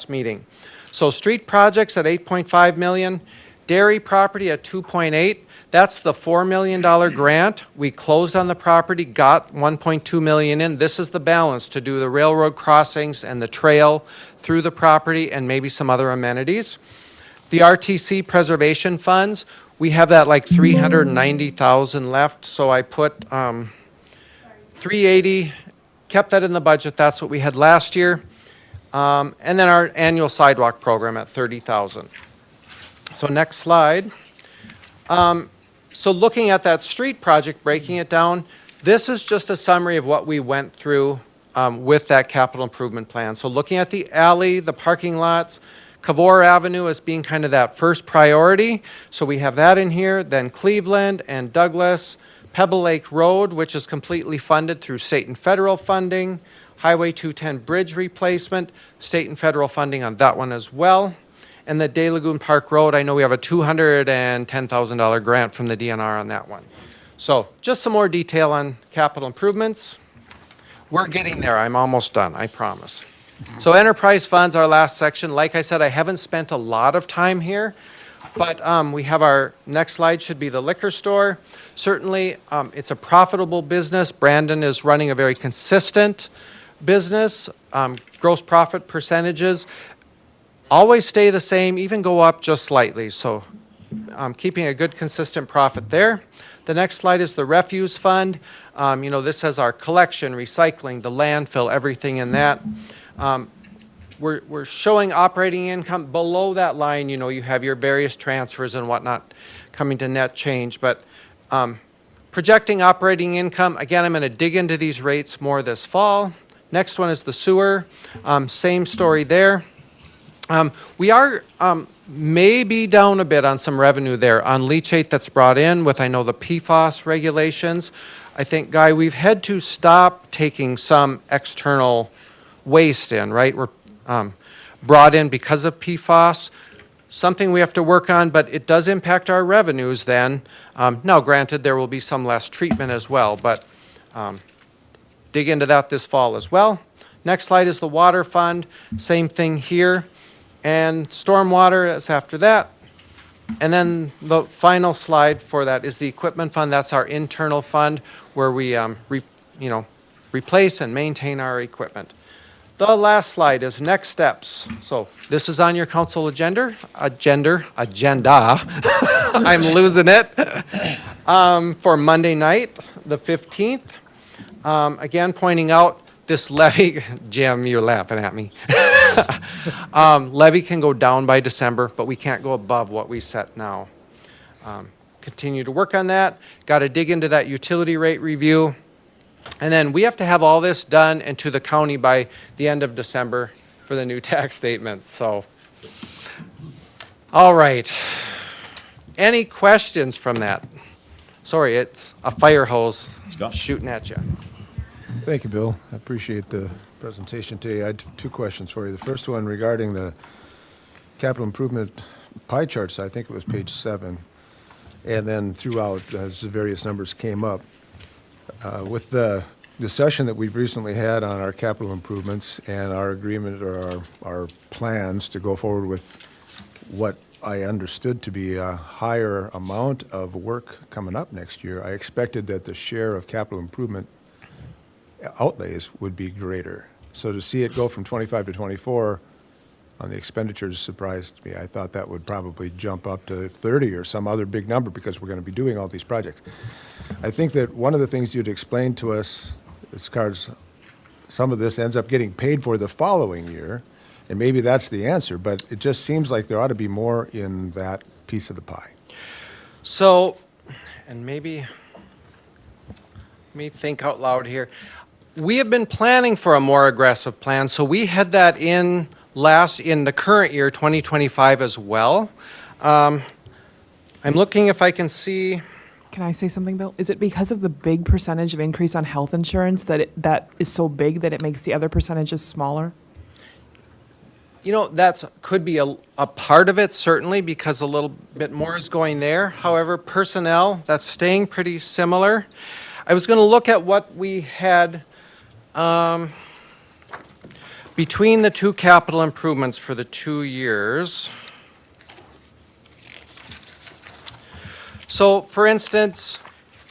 meeting. So street projects at 8.5 million, dairy property at 2.8. That's the $4 million grant. We closed on the property, got 1.2 million in. This is the balance to do the railroad crossings and the trail through the property and maybe some other amenities. The RTC preservation funds, we have that like 390,000 left, so I put 380, kept that in the budget. That's what we had last year. And then our annual sidewalk program at 30,000. So next slide. So looking at that street project, breaking it down, this is just a summary of what we went through with that capital improvement plan. So looking at the alley, the parking lots, Cavour Avenue as being kind of that first priority. So we have that in here, then Cleveland and Douglas, Pebble Lake Road, which is completely funded through state and federal funding, Highway 210 bridge replacement, state and federal funding on that one as well. And the De Lagoon Park Road, I know we have a $210,000 grant from the DNR on that one. So just some more detail on capital improvements. We're getting there. I'm almost done, I promise. So enterprise funds, our last section. Like I said, I haven't spent a lot of time here, but we have our next slide should be the liquor store. Certainly, it's a profitable business. Brandon is running a very consistent business. Gross profit percentages always stay the same, even go up just slightly. So keeping a good consistent profit there. The next slide is the refuse fund. This has our collection, recycling, the landfill, everything in that. We're showing operating income below that line. You have your various transfers and whatnot coming to net change, but projecting operating income, again, I'm going to dig into these rates more this fall. Next one is the sewer. Same story there. We are maybe down a bit on some revenue there on leachate that's brought in with, I know, the PFAS regulations. I think, Guy, we've had to stop taking some external waste in, right? We're brought in because of PFAS. Something we have to work on, but it does impact our revenues then. Now, granted, there will be some less treatment as well, but dig into that this fall as well. Next slide is the water fund. Same thing here. And stormwater is after that. And then the final slide for that is the equipment fund. That's our internal fund where we replace and maintain our equipment. The last slide is next steps. So this is on your council agenda. I'm losing it. For Monday night, the 15th. Again, pointing out this levy, Jim, you're laughing at me. Levy can go down by December, but we can't go above what we set now. Continue to work on that. Got to dig into that utility rate review. And then we have to have all this done and to the county by the end of December for the new tax statements. So, all right. Any questions from that? Sorry, it's a fire hose Scott? shooting at you. Thank you, Bill. I appreciate the presentation today. I had two questions for you. The first one regarding the capital improvement pie charts, I think it was page 7, and then throughout, as the various numbers came up. With the discussion that we've recently had on our capital improvements and our agreement or our plans to go forward with what I understood to be a higher amount of work coming up next year, I expected that the share of capital improvement outlays would be greater. So to see it go from 25 to 24, on the expenditures surprised me. I thought that would probably jump up to 30 or some other big number because we're going to be doing all these projects. I think that one of the things you'd explained to us, as far as some of this ends up getting paid for the following year, and maybe that's the answer, but it just seems like there ought to be more in that piece of the pie. So, and maybe, let me think out loud here. We have been planning for a more aggressive plan, so we had that in the current year, 2025 as well. I'm looking if I can see. Can I say something, Bill? Is it because of the big percentage of increase on health insurance that is so big that it makes the other percentages smaller? You know, could be a part of it, certainly, because a little bit more is going there. However, personnel, that's staying pretty similar. I was going to look at what we had between the two capital improvements for the 2 years. So, for instance,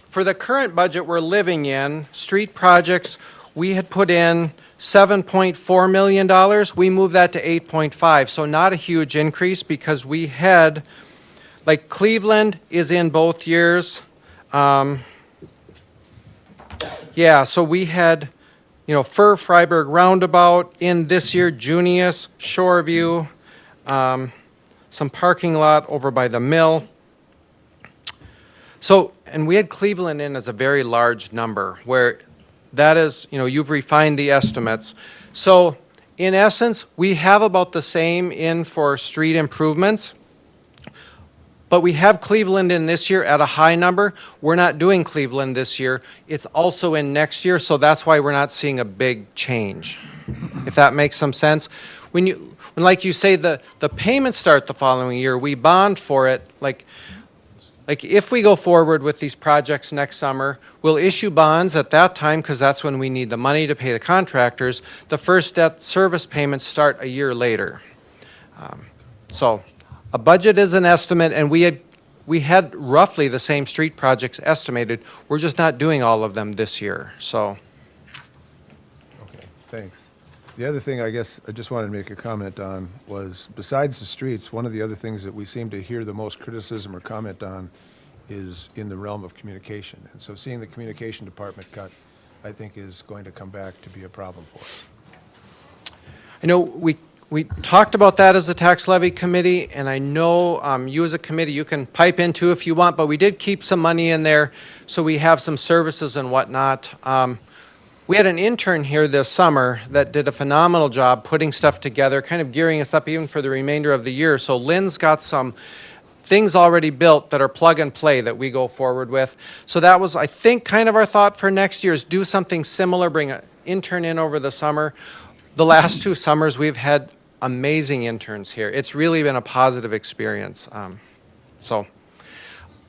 for the current budget we're living in, street projects, we had put in $7.4 million. We moved that to 8.5, so not a huge increase because we had, like Cleveland is in both years. Yeah, so we had, Fur Freiburg Roundabout in this year, Junius, Shoreview, some parking lot over by the mill. So, and we had Cleveland in as a very large number where that is, you've refined the estimates. So, in essence, we have about the same in for street improvements, but we have Cleveland in this year at a high number. We're not doing Cleveland this year. It's also in next year, so that's why we're not seeing a big change, if that makes some sense. When like you say, the payments start the following year, we bond for it, like if we go forward with these projects next summer, we'll issue bonds at that time because that's when we need the money to pay the contractors. The first debt service payments start a year later. So a budget is an estimate, and we had roughly the same street projects estimated. We're just not doing all of them this year, so. Okay, thanks. The other thing I guess I just wanted to make a comment on was, besides the streets, one of the other things that we seem to hear the most criticism or comment on is in the realm of communication. And so seeing the communication department cut, I think, is going to come back to be a problem for us. I know we talked about that as a tax levy committee, and I know you as a committee, you can pipe in too if you want, but we did keep some money in there so we have some services and whatnot. We had an intern here this summer that did a phenomenal job putting stuff together, kind of gearing us up even for the remainder of the year. So Lynn's got some things already built that are plug and play that we go forward with. So that was, I think, kind of our thought for next year is do something similar, bring an intern in over the summer. The last 2 summers, we've had amazing interns here. It's really been a positive experience.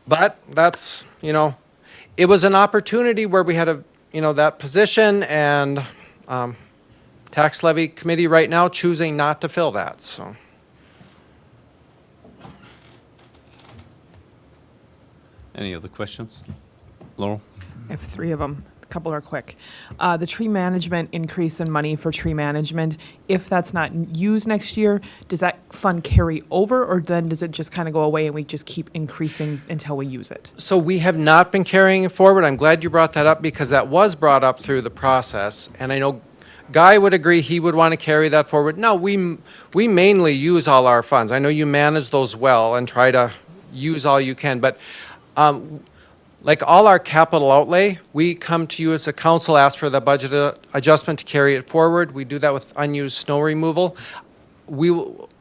But that's, it was an opportunity where we had that position, and tax levy committee right now choosing not to fill that, so. Any other questions? Laurel? I have 3 of them. A couple are quick. The tree management increase in money for tree management, if that's not used next year, does that fund carry over, or then does it just kind of go away and we just keep increasing until we use it? So we have not been carrying it forward. I'm glad you brought that up because that was brought up through the process. And I know Guy would agree he would want to carry that forward. No, we mainly use all our funds. I know you manage those well and try to use all you can, but like all our capital outlay, we come to you as a council, ask for the budget adjustment to carry it forward. We do that with unused snow removal.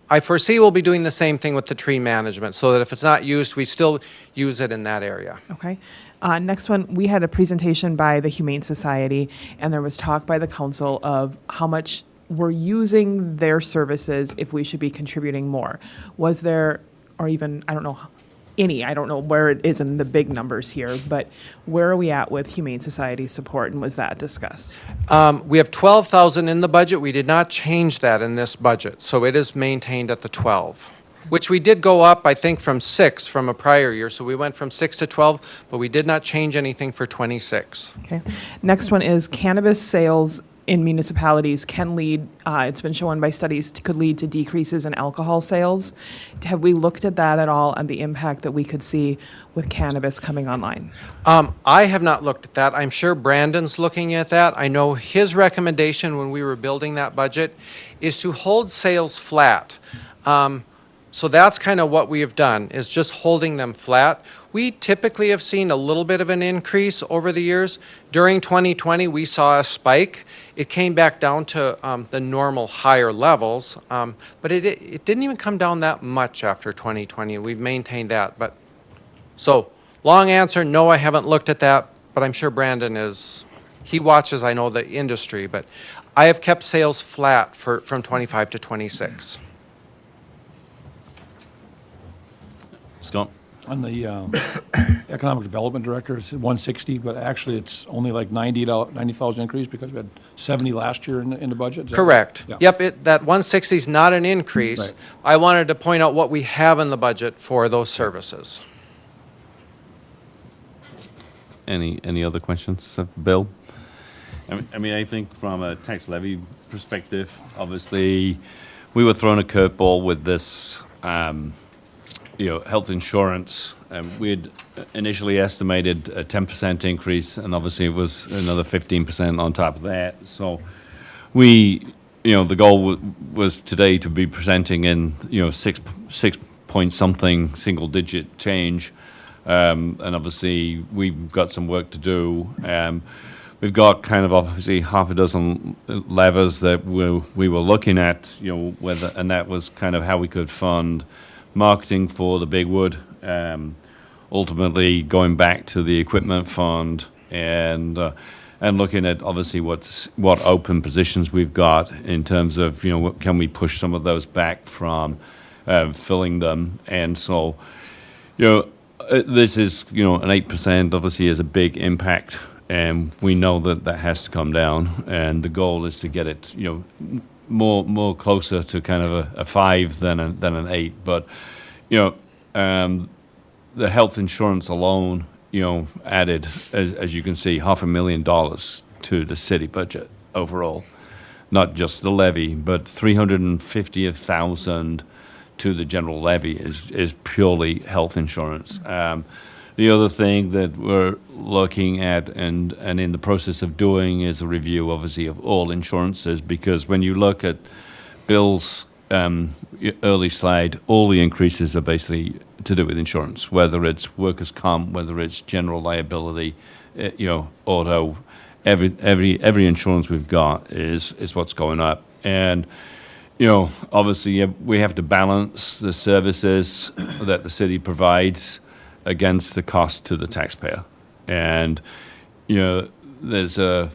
I foresee we'll be doing the same thing with the tree management, so that if it's not used, we still use it in that area. Okay. Next one, we had a presentation by the Humane Society, and there was talk by the council of how much we're using their services, if we should be contributing more. Was there, or even, I don't know where it is in the big numbers here, but where are we at with Humane Society support, and was that discussed? We have 12,000 in the budget. We did not change that in this budget, so it is maintained at the 12, which we did go up, I think, from 6 from a prior year. So we went from 6 to 12, but we did not change anything for 26. Okay. Next one is cannabis sales in municipalities can lead, it's been shown by studies, could lead to decreases in alcohol sales. Have we looked at that at all and the impact that we could see with cannabis coming online? I have not looked at that. I'm sure Brandon's looking at that. I know his recommendation when we were building that budget is to hold sales flat. So that's kind of what we have done, is just holding them flat. We typically have seen a little bit of an increase over the years. During 2020, we saw a spike. It came back down to the normal higher levels, but it didn't even come down that much after 2020. We've maintained that. But so, long answer, no, I haven't looked at that, but I'm sure Brandon is. He watches, I know, the industry, but I have kept sales flat from 25 to 26. Scott? On the Economic Development Director, it's 160, but actually it's only like 90,000 increase because we had 70 last year in the budget? Is that right? Correct. Yeah. Yep, that 160 is not an increase. Right. I wanted to point out what we have in the budget for those services. Any other questions of Bill? I mean, I think from a tax levy perspective, obviously, we were thrown a curveball with this, health insurance. We had initially estimated a 10% increase, and obviously it was another 15% on top of that. So the goal was today to be presenting in, 6 point something single digit change. And obviously we've got some work to do. We've got kind of obviously half a dozen levers that we were looking at, whether, and that was kind of how we could fund marketing for the Big Wood, ultimately going back to the equipment fund and looking at obviously what open positions we've got in terms of, can we push some of those back from filling them. And so, this is, an 8% obviously is a big impact, and we know that has to come down, and the goal is to get it, more closer to kind of a 5 than an 8. But, the health insurance alone, added, as you can see, $500,000 to the city budget overall. Not just the levy, but $350,000 to the general levy is purely health insurance. The other thing that we're looking at and in the process of doing is a review, obviously, of all insurances, because when you look at Bill's early slide, all the increases are basically to do with insurance, whether it's workers' comp, whether it's general liability, auto. Every insurance we've got is what's going up. And obviously, we have to balance the services that the city provides against the cost to the taxpayer. And, it's a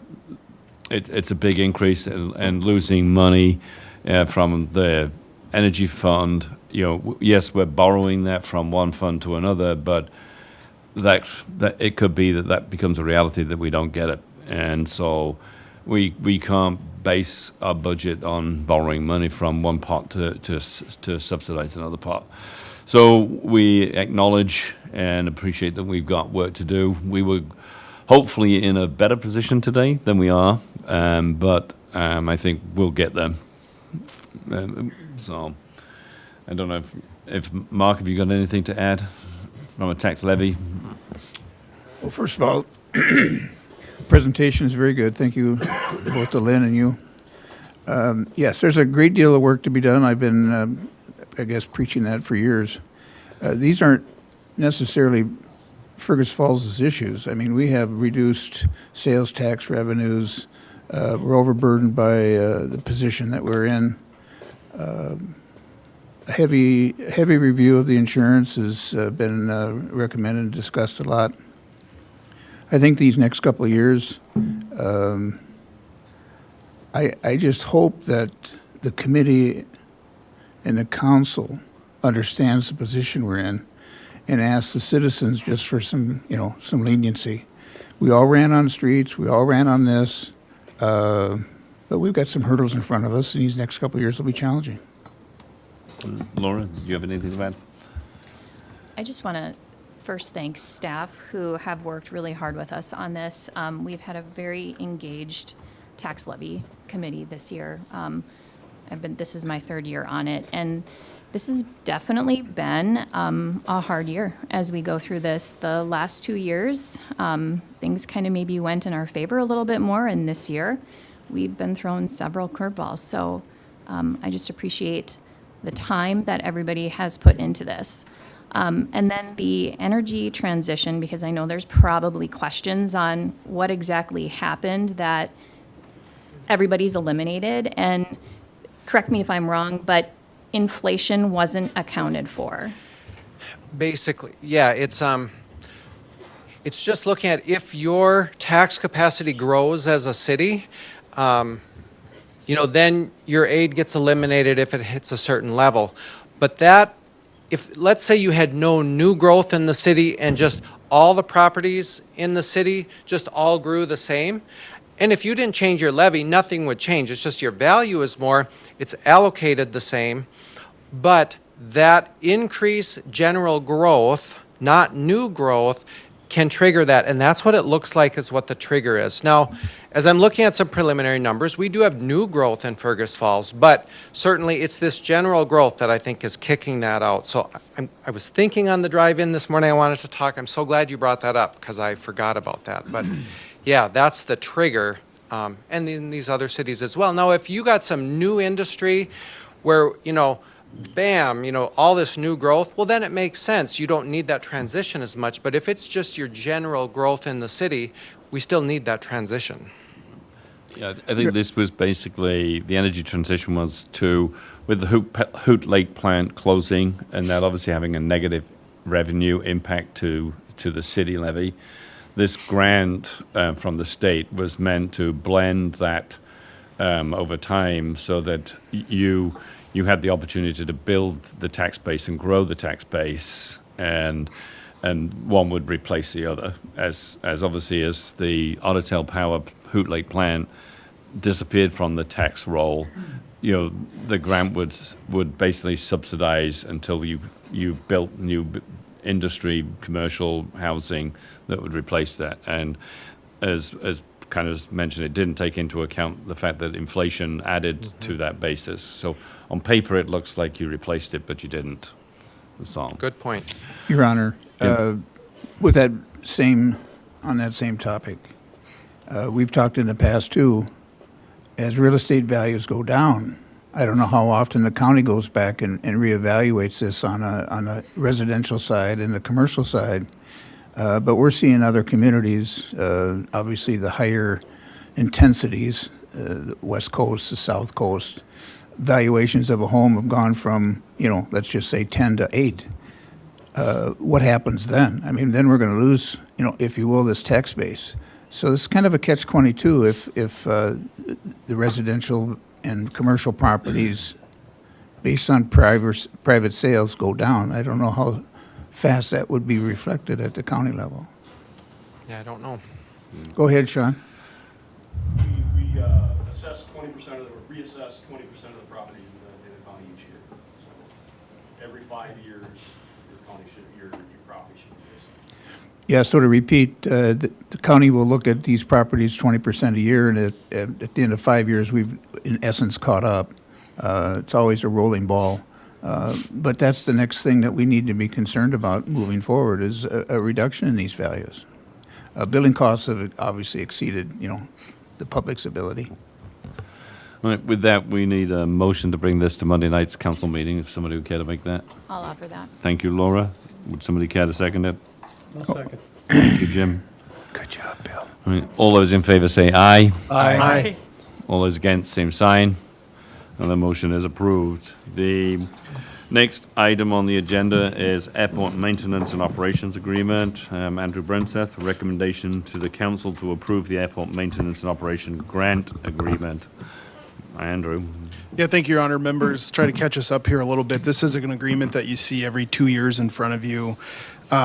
big increase, and losing money from the energy fund. Yes, we're borrowing that from one fund to another, but that it could be that becomes a reality that we don't get it. And so we can't base our budget on borrowing money from one pot to subsidize another pot. So we acknowledge and appreciate that we've got work to do. We were hopefully in a better position today than we are, but I think we'll get there. So I don't know if Mark, have you got anything to add from a tax levy? Well, first of all, presentation is very good. Thank you both to Lynn and you. Yes, there's a great deal of work to be done. I've been, preaching that for years. These aren't necessarily Fergus Falls' issues. I mean, we have reduced sales tax revenues. We're overburdened by the position that we're in. A heavy review of the insurance has been recommended and discussed a lot. I think these next couple of years, I just hope that the committee and the council understands the position we're in and asks the citizens just for some leniency. We all ran on the streets, we all ran on this, but we've got some hurdles in front of us, and these next couple of years will be challenging. Laura, do you have anything to add? I just want to first thank staff who have worked really hard with us on this. We've had a very engaged tax levy committee this year. This is my third year on it, and this has definitely been a hard year as we go through this. The last 2 years, things kind of maybe went in our favor a little bit more, and this year, we've been thrown several curveballs. So I just appreciate the time that everybody has put into this. And then the energy transition, because I know there's probably questions on what exactly happened that everybody's eliminated. And correct me if I'm wrong, but inflation wasn't accounted for. Basically, yeah, it's just looking at if your tax capacity grows as a city, then your aid gets eliminated if it hits a certain level. But if, let's say you had no new growth in the city and just all the properties in the city just all grew the same, and if you didn't change your levy, nothing would change. It's just your value is more, it's allocated the same, but that increase general growth, not new growth, can trigger that, and that's what it looks like is what the trigger is. Now, as I'm looking at some preliminary numbers, we do have new growth in Fergus Falls, but certainly it's this general growth that I think is kicking that out. So I was thinking on the drive-in this morning I wanted to talk. I'm so glad you brought that up because I forgot about that. But yeah, that's the trigger, and in these other cities as well. Now, if you got some new industry where, bam, all this new growth, well, then it makes sense. You don't need that transition as much. But if it's just your general growth in the city, we still need that transition. Yeah, I think this was basically, the energy transition was with the Hoot Lake plant closing, and that obviously having a negative revenue impact to the city levy. This grant from the state was meant to blend that over time so that you had the opportunity to build the tax base and grow the tax base, and one would replace the other. As obviously as the Otter Tail Power Hoot Lake plant disappeared from the tax roll, the grant would basically subsidize until you built new industry, commercial housing that would replace that. And as kind of mentioned, it didn't take into account the fact that inflation added to that basis. So on paper, it looks like you replaced it, but you didn't. That's all. Good point. Your Honor, with on that same topic, we've talked in the past too, as real estate values go down, I don't know how often the county goes back and reevaluates this on a residential side and the commercial side. But we're seeing other communities, obviously the higher intensities, the West Coast, the South Coast, valuations of a home have gone from, let's just say 10 to 8. What happens then? I mean, then we're going to lose, if you will, this tax base. So it's kind of a catch-22 if the residential and commercial properties based on private sales go down. I don't know how fast that would be reflected at the county level. Yeah, I don't know. Go ahead, Sean. We assess 20% reassess 20% of the properties in the county each year. So every 5 years, your property should be reassessed. Yeah, so to repeat, the county will look at these properties 20% a year, and at the end of 5 years, we've in essence caught up. It's always a rolling ball. But that's the next thing that we need to be concerned about moving forward is a reduction in these values. Building costs have obviously exceeded, the public's ability. All right, with that, we need a motion to bring this to Monday night's council meeting, if somebody would care to make that. I'll offer that. Thank you, Laura. Would somebody care to second it? I'll second. Thank you, Jim. Good job, Bill. All right, all those in favor say aye. Aye. All those against, same sign. And the motion is approved. The next item on the agenda is Airport Maintenance and Operations Agreement. Andrew Brenseth, recommendation to the council to approve the Airport Maintenance and Operation Grant Agreement. Andrew. Yeah, thank you, Your Honor. Members, try to catch us up here a little bit. This is an agreement that you see every 2 years in front of you.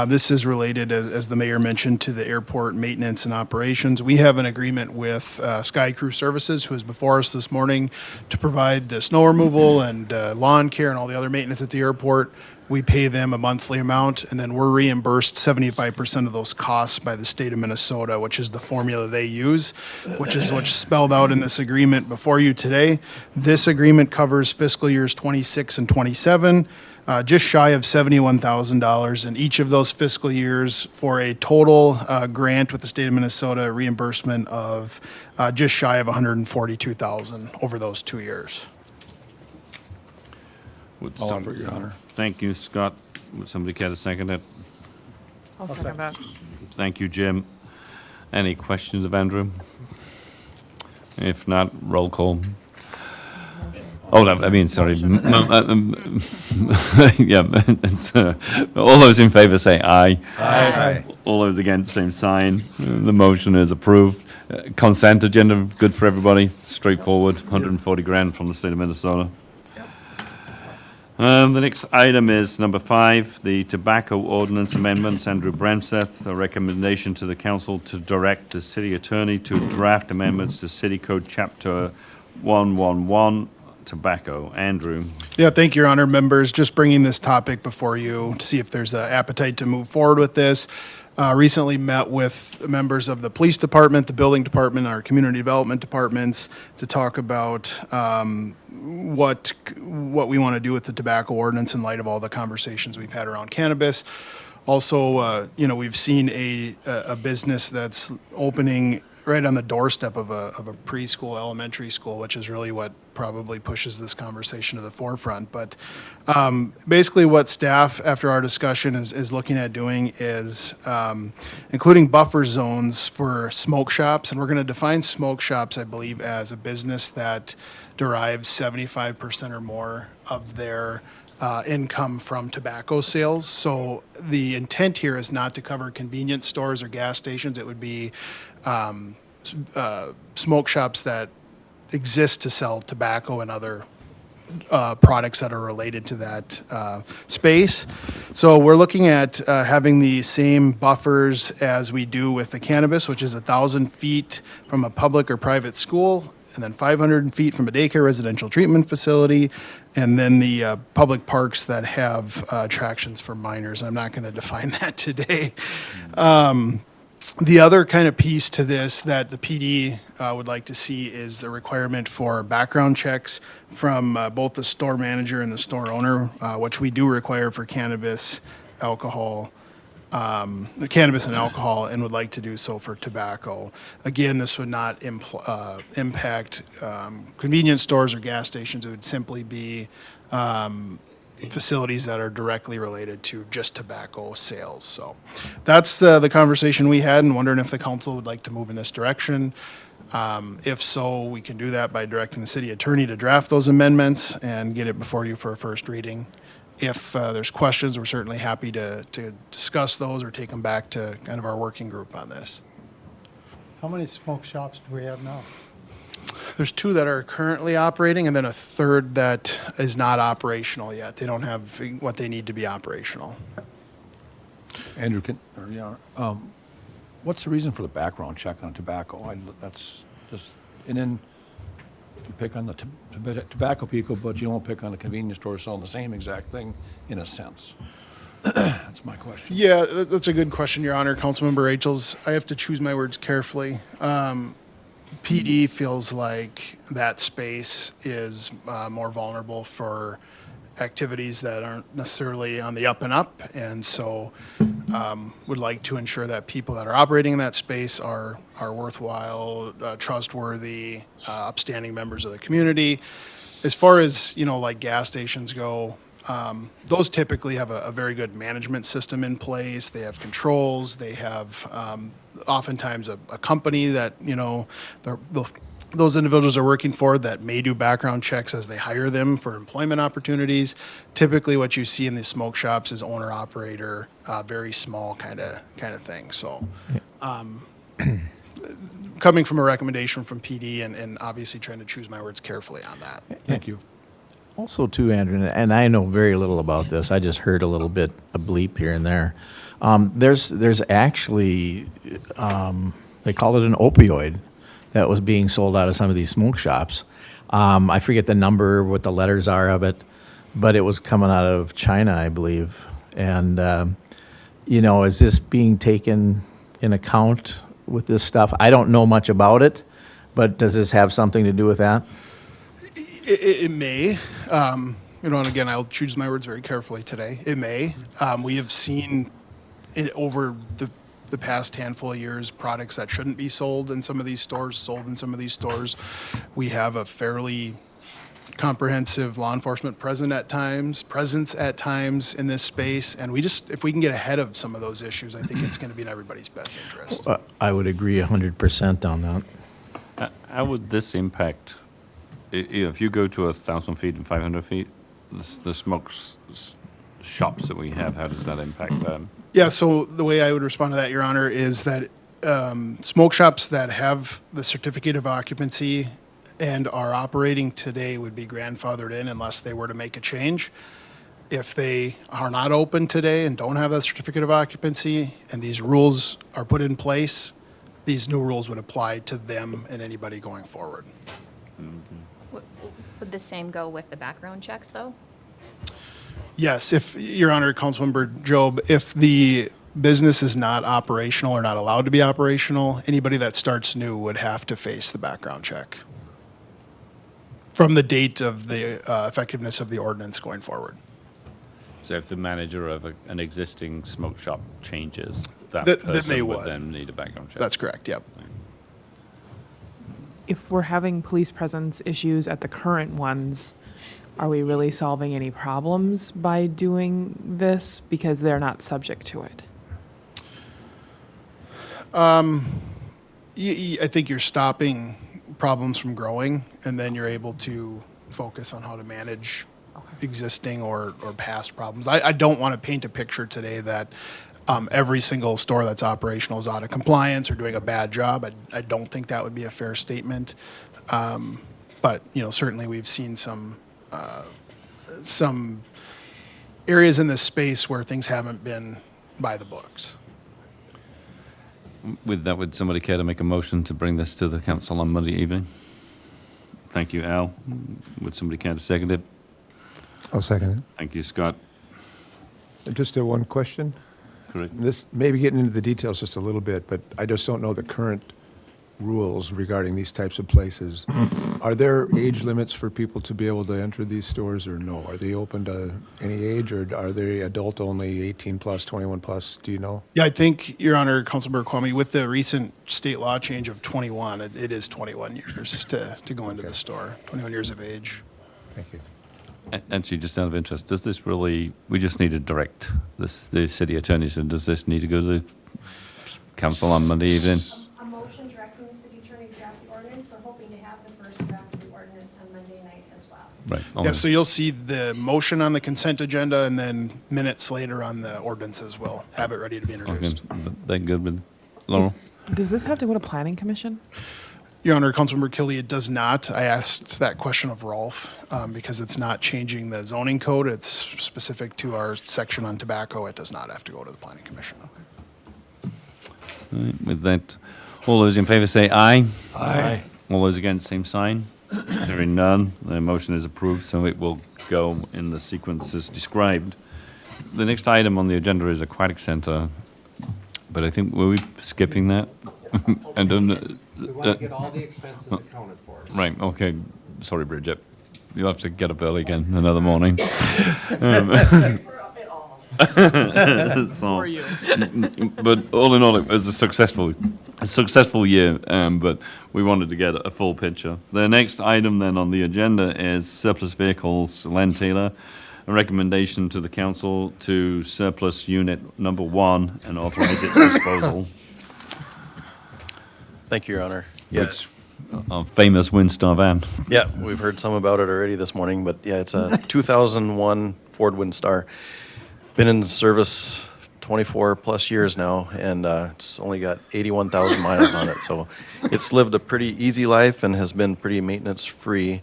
This is related, as the mayor mentioned, to the airport maintenance and operations. We have an agreement with Sky Crew Services, who is before us this morning, to provide the snow removal and lawn care and all the other maintenance at the airport. We pay them a monthly amount, and then we're reimbursed 75% of those costs by the state of Minnesota, which is the formula they use, which is what's spelled out in this agreement before you today. This agreement covers fiscal years 26 and 27, just shy of $71,000 in each of those fiscal years for a total grant with the state of Minnesota reimbursement of just shy of $142,000 over those 2 years. Would I'll some- offer, Your Honor. Thank you, Scott. Would somebody care to second it? I'll second that. Thank you, Jim. Any questions of Andrew? If not, roll call. Oh, I mean, sorry. Yeah, all those in favor say aye. Aye. All those against, same sign. The motion is approved. Consent agenda, good for everybody, straightforward, 140 grand from the state of Minnesota. The next item is number 5, the tobacco ordinance amendments. Andrew Bremseth, a recommendation to the council to direct the city attorney to draft amendments to City Code Chapter 111, tobacco. Andrew. Yeah, thank you, Your Honor. Members, just bringing this topic before you to see if there's an appetite to move forward with this. Recently met with members of the police department, the building department, our community development departments to talk about what we want to do with the tobacco ordinance in light of all the conversations we've had around cannabis. Also, we've seen a business that's opening right on the doorstep of a preschool, elementary school, which is really what probably pushes this conversation to the forefront. But basically what staff, after our discussion, is looking at doing is including buffer zones for smoke shops. And we're going to define smoke shops, I believe, as a business that derives 75% or more of their income from tobacco sales. So the intent here is not to cover convenience stores or gas stations. It would be smoke shops that exist to sell tobacco and other products that are related to that space. So we're looking at having the same buffers as we do with the cannabis, which is 1,000 feet from a public or private school, and then 500 feet from a daycare residential treatment facility, and then the public parks that have attractions for minors. I'm not going to define that today. The other kind of piece to this that the PD would like to see is the requirement for background checks from both the store manager and the store owner, which we do require for cannabis, alcohol, cannabis and alcohol, and would like to do so for tobacco. Again, this would not impact convenience stores or gas stations. It would simply be facilities that are directly related to just tobacco sales. So that's the conversation we had, and wondering if the council would like to move in this direction. If so, we can do that by directing the city attorney to draft those amendments and get it before you for a first reading. If there's questions, we're certainly happy to discuss those or take them back to kind of our working group on this. How many smoke shops do we have now? There's 2 that are currently operating, and then a third that is not operational yet. They don't have what they need to be operational. Andrew, what's the reason for the background check on tobacco? That's just, and then you pick on the tobacco people, but you don't pick on the convenience store selling the same exact thing, in a sense. That's my question. Yeah, that's a good question, Your Honor. Councilmember Rachels, I have to choose my words carefully. PD feels like that space is more vulnerable for activities that aren't necessarily on the up and up, and so would like to ensure that people that are operating in that space are worthwhile, trustworthy, upstanding members of the community. As far as, like gas stations go, those typically have a very good management system in place. They have controls. They have oftentimes a company that, those individuals are working for that may do background checks as they hire them for employment opportunities. Typically what you see in these smoke shops is owner operator, very small kind of thing. So coming from a recommendation from PD and obviously trying to choose my words carefully on that. Thank you. Also, too, Andrew, and I know very little about this. I just heard a little bit, a bleep here and there. There's actually, they call it an opioid that was being sold out of some of these smoke shops. I forget the number, what the letters are of it, but it was coming out of China, I believe. And, is this being taken in account with this stuff? I don't know much about it, but does this have something to do with that? It may, and again, I'll choose my words very carefully today. It may. We have seen over the past handful of years, products that shouldn't be sold in some of these stores, sold in some of these stores. We have a fairly comprehensive law enforcement presence at times in this space, and if we can get ahead of some of those issues, I think it's going to be in everybody's best interest. I would agree 100% on that. How would this impact, if you go to 1,000 feet and 500 feet, the smoke shops that we have, how does that impact them? Yeah, so the way I would respond to that, Your Honor, is that smoke shops that have the certificate of occupancy and are operating today would be grandfathered in unless they were to make a change. If they are not open today and don't have that certificate of occupancy and these rules are put in place, these new rules would apply to them and anybody going forward. Would the same go with the background checks, though? Yes, if, Your Honor, Councilmember Job, if the business is not operational or not allowed to be operational, anybody that starts new would have to face the background check from the date of the effectiveness of the ordinance going forward. So if the manager of an existing smoke shop changes, that Then person they would would. then need a background check? That's correct, yep. If we're having police presence issues at the current ones, are we really solving any problems by doing this because they're not subject to it? I think you're stopping problems from growing, and then you're able to focus on how to manage existing or past problems. I don't want to paint a picture today that every single store that's operational is out of compliance or doing a bad job. I don't think that would be a fair statement. But, certainly we've seen some areas in this space where things haven't been by the books. With that, would somebody care to make a motion to bring this to the council on Monday evening? Thank you, Al. Would somebody care to second it? I'll second Thank you, Scott. it. Just one question. Correct. This, maybe getting into the details just a little bit, but I just don't know the current rules regarding these types of places. Are there age limits for people to be able to enter these stores or no? Are they open to any age or are they adult only, 18 plus, 21 plus? Do you know? Yeah, I think, Your Honor, Councilmember Kwame, with the recent state law change of 21, it is 21 years to go into the store, 21 years of age. Thank you. Actually, just out of interest, does this really, we just need to direct the city attorneys, and does this need to go to the council on Monday evening? A motion directing the city attorney to draft the ordinance. We're hoping to have the first draft of the ordinance on Monday night as well. Right. Yeah, so you'll see the motion on the consent agenda, and then minutes later on the ordinances, we'll have it ready to be Okay, introduced. that good with Laurel? Does this have to go to planning commission? Your Honor, Councilmember Killy, it does not. I asked that question of Rolf because it's not changing the zoning code. It's specific to our section on tobacco. It does not have to go to the Planning Commission. All right, with that, all those in favor say aye. Aye. All those against, same sign. Hearing none, the motion is approved, so it will go in the sequence as described. The next item on the agenda is Aquatic Center, but I think, were we skipping that? I don't know. We want to get all the expenses accounted for. Right, okay. Sorry, Bridget. You'll have to get up early again another morning. So, but all in all, it was a successful year, but we wanted to get a full picture. The next item then on the agenda is surplus vehicles. Len Taylor, a recommendation to the council to surplus unit number 1 and authorize its disposal. Thank you, Your Honor. Which, a famous Windstar van. Yeah, we've heard some about it already this morning, but yeah, it's a 2001 Ford Windstar. Been in service 24 plus years now, and it's only got 81,000 miles on it. So it's lived a pretty easy life and has been pretty maintenance free,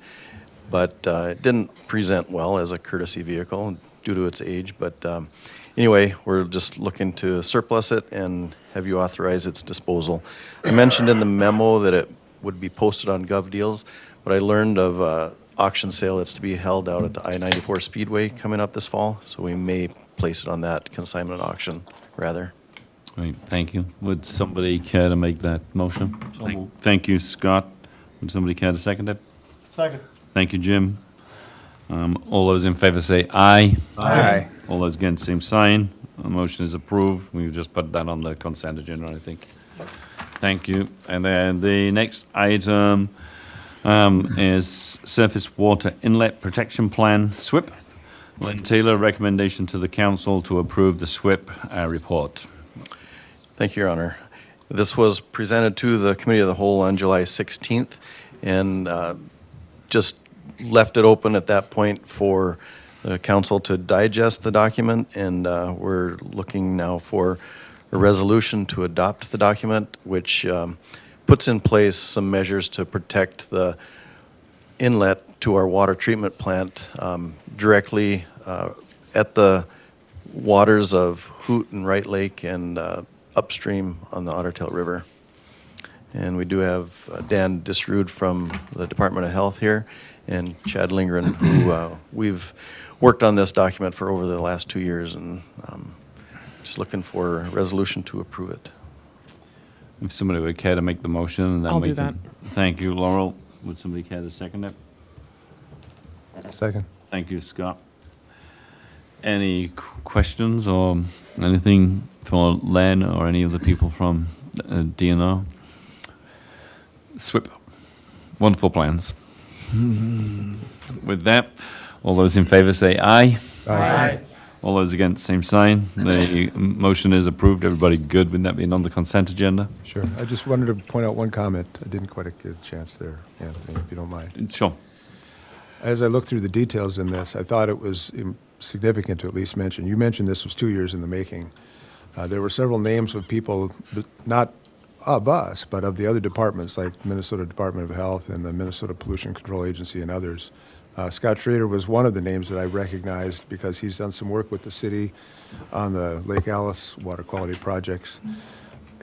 but it didn't present well as a courtesy vehicle due to its age. But anyway, we're just looking to surplus it and have you authorize its disposal. I mentioned in the memo that it would be posted on Gov Deals, but I learned of auction sale that's to be held out at the I-94 Speedway coming up this fall, so we may place it on that consignment auction, rather. Great, thank you. Would somebody care to make that motion? So moved. Thank you, Scott. Would somebody care to second it? Second. Thank you, Jim. All those in favor say aye. Aye. All those against, same sign. The motion is approved. We've just put that on the consent agenda, I think. Thank you. And then the next item is Surface Water Inlet Protection Plan, SWIP. Lynn Taylor, recommendation to the council to approve the SWIP report. Thank you, Your Honor. This was presented to the Committee of the Whole on July 16th, and just left it open at that point for the council to digest the document, and we're looking now for a resolution to adopt the document, which puts in place some measures to protect the inlet to our water treatment plant directly at the waters of Hoot and Wright Lake and upstream on the Otter Tail River. And we do have Dan Disrude from the Department of Health here, and Chad Lindgren, who we've worked on this document for over the last 2 years, and just looking for a resolution to approve it. If somebody would care to make the motion, and then I'll we do can. Thank you, Laurel. Would somebody care to second it? Second. Thank you, Scott. Any questions or anything for Len or any of the people from DNR? SWIP. Wonderful plans. With that, all those in favor say aye. Aye. All those against, same sign. The motion is approved. Everybody good with that being on the consent agenda? Sure. I just wanted to point out one comment. I didn't quite get a chance there, Anthony, if you don't mind. Sure. As I looked through the details in this, I thought it was significant to at least mention. You mentioned this was 2 years in the making. There were several names of people, not of us, but of the other departments, like Minnesota Department of Health and the Minnesota Pollution Control Agency and others. Scott Schrader was one of the names that I recognized because he's done some work with the city on the Lake Alice water quality projects.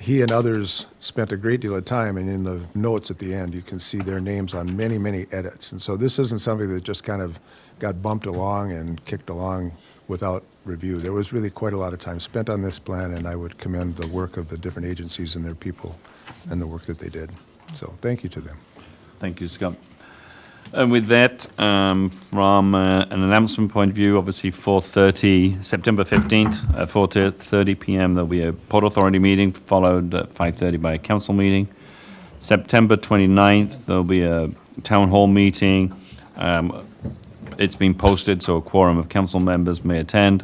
He and others spent a great deal of time, and in the notes at the end, you can see their names on many, many edits. And so this isn't something that just kind of got bumped along and kicked along without review. There was really quite a lot of time spent on this plan, and I would commend the work of the different agencies and their people and the work that they did. So thank you to them. Thank you, Scott. And with that, from an announcement point of view, obviously 4:30, September 15th, at 4:30 p.m., there'll be a Port Authority meeting, followed at 5:30 by a council meeting. September 29th, there'll be a town hall meeting. It's been posted, so a quorum of council members may attend.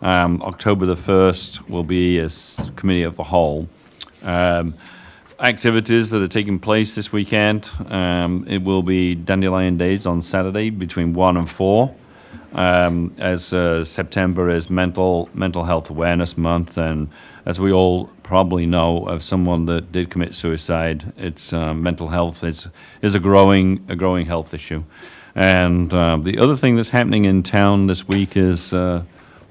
October the 1st will be a committee of the whole. Activities that are taking place this weekend. It will be Dandelion Days on Saturday between 1 and 4. As September is mental health awareness month, and as we all probably know of someone that did commit suicide, it's mental health is a growing health issue. And the other thing that's happening in town this week is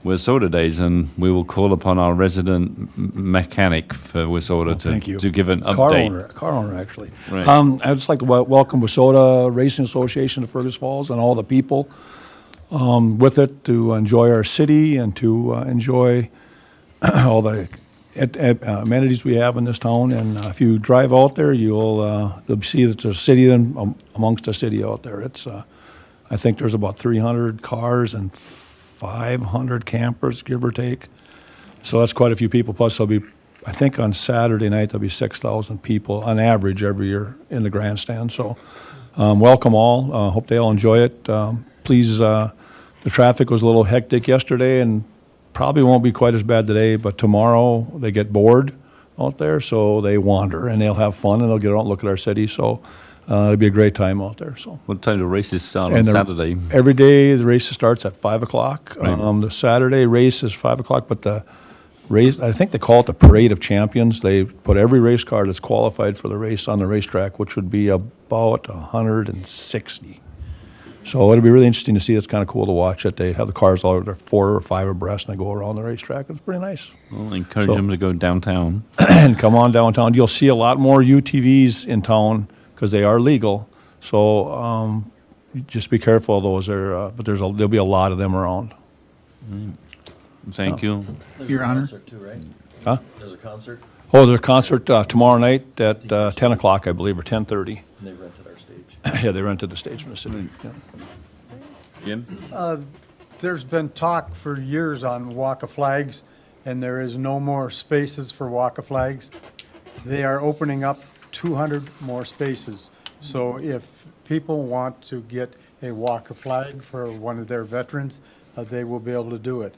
Wissota Days, and we will call upon our resident mechanic for Wissota Thank you. to give an update. Car owner, actually. Right. I'd just like to welcome Wissota Racing Association of Fergus Falls and all the people with it to enjoy our city and to enjoy all the amenities we have in this town. And if you drive out there, you'll see that there's a city amongst the city out there. It's I think there's about 300 cars and 500 campers, give or take. So that's quite a few people. Plus, there'll be, I think on Saturday night, there'll be 6,000 people on average every year in the grandstand. So welcome all. Hope they all enjoy it. Please, the traffic was a little hectic yesterday and probably won't be quite as bad today, but tomorrow they get bored out there, so they wander and they'll have fun and they'll get out and look at our city. So it'll be a great time out there. So. What time do races start on Saturday? Every day the race starts at 5 o'clock. Right. The Saturday race is 5 o'clock, but the race, I think they call it the Parade of Champions. They put every race car that's qualified for the race on the racetrack, which would be about 160. So it'll be really interesting to see. It's kind of cool to watch it. They have the cars all, they're 4 or 5 abreast, and they go around the racetrack. It's pretty nice. Well, encourage them to go downtown. And come on downtown. You'll see a lot more UTVs in town because they are legal. So just be careful of those, but there'll be a lot of them around. Thank you. Your Honor. Too, right? Huh? There's a concert, Oh, there's a concert tomorrow night at 10 o'clock, I believe, or 10:30. and they rented our stage. Yeah, they rented the stage from the city. Yeah. Jim? There's been talk for years on Walk of Flags, and there is no more spaces for Walk of Flags. They are opening up 200 more spaces. So if people want to get a Walk of Flag for one of their veterans, they will be able to do it.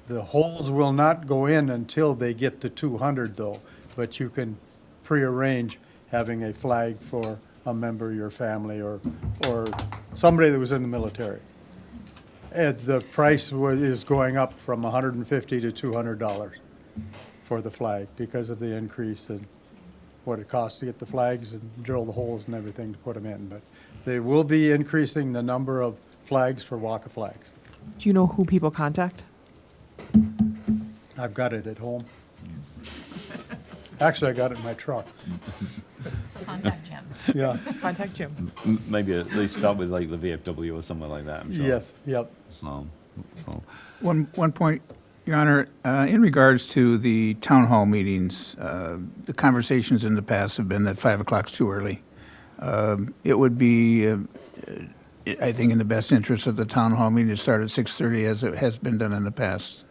The holes will not go in until they get to 200 though, but you can prearrange having a flag for a member of your family or somebody that was in the military. And the price is going up from $150 to $200 for the flag because of the increase in what it costs to get the flags and drill the holes and everything to put them in. But they will be increasing the number of flags for Walk of Flags. Do you know who people contact? I've got it at home. Actually, I got it in my truck. So contact Jim. Yeah, Contact Jim. Maybe at least start with like the VFW or something like that, I'm sure. yes, yep. So. One point, Your Honor, in regards to the town hall meetings, the conversations in the past have been that 5 o'clock's too early. It would be, I think, in the best interest of the town hall meeting to start at 6:30 as it has been done in the past.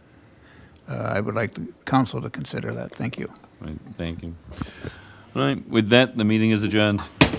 I would like the council to consider that. Thank you. Right, thank you. All right, with that, the meeting is adjourned.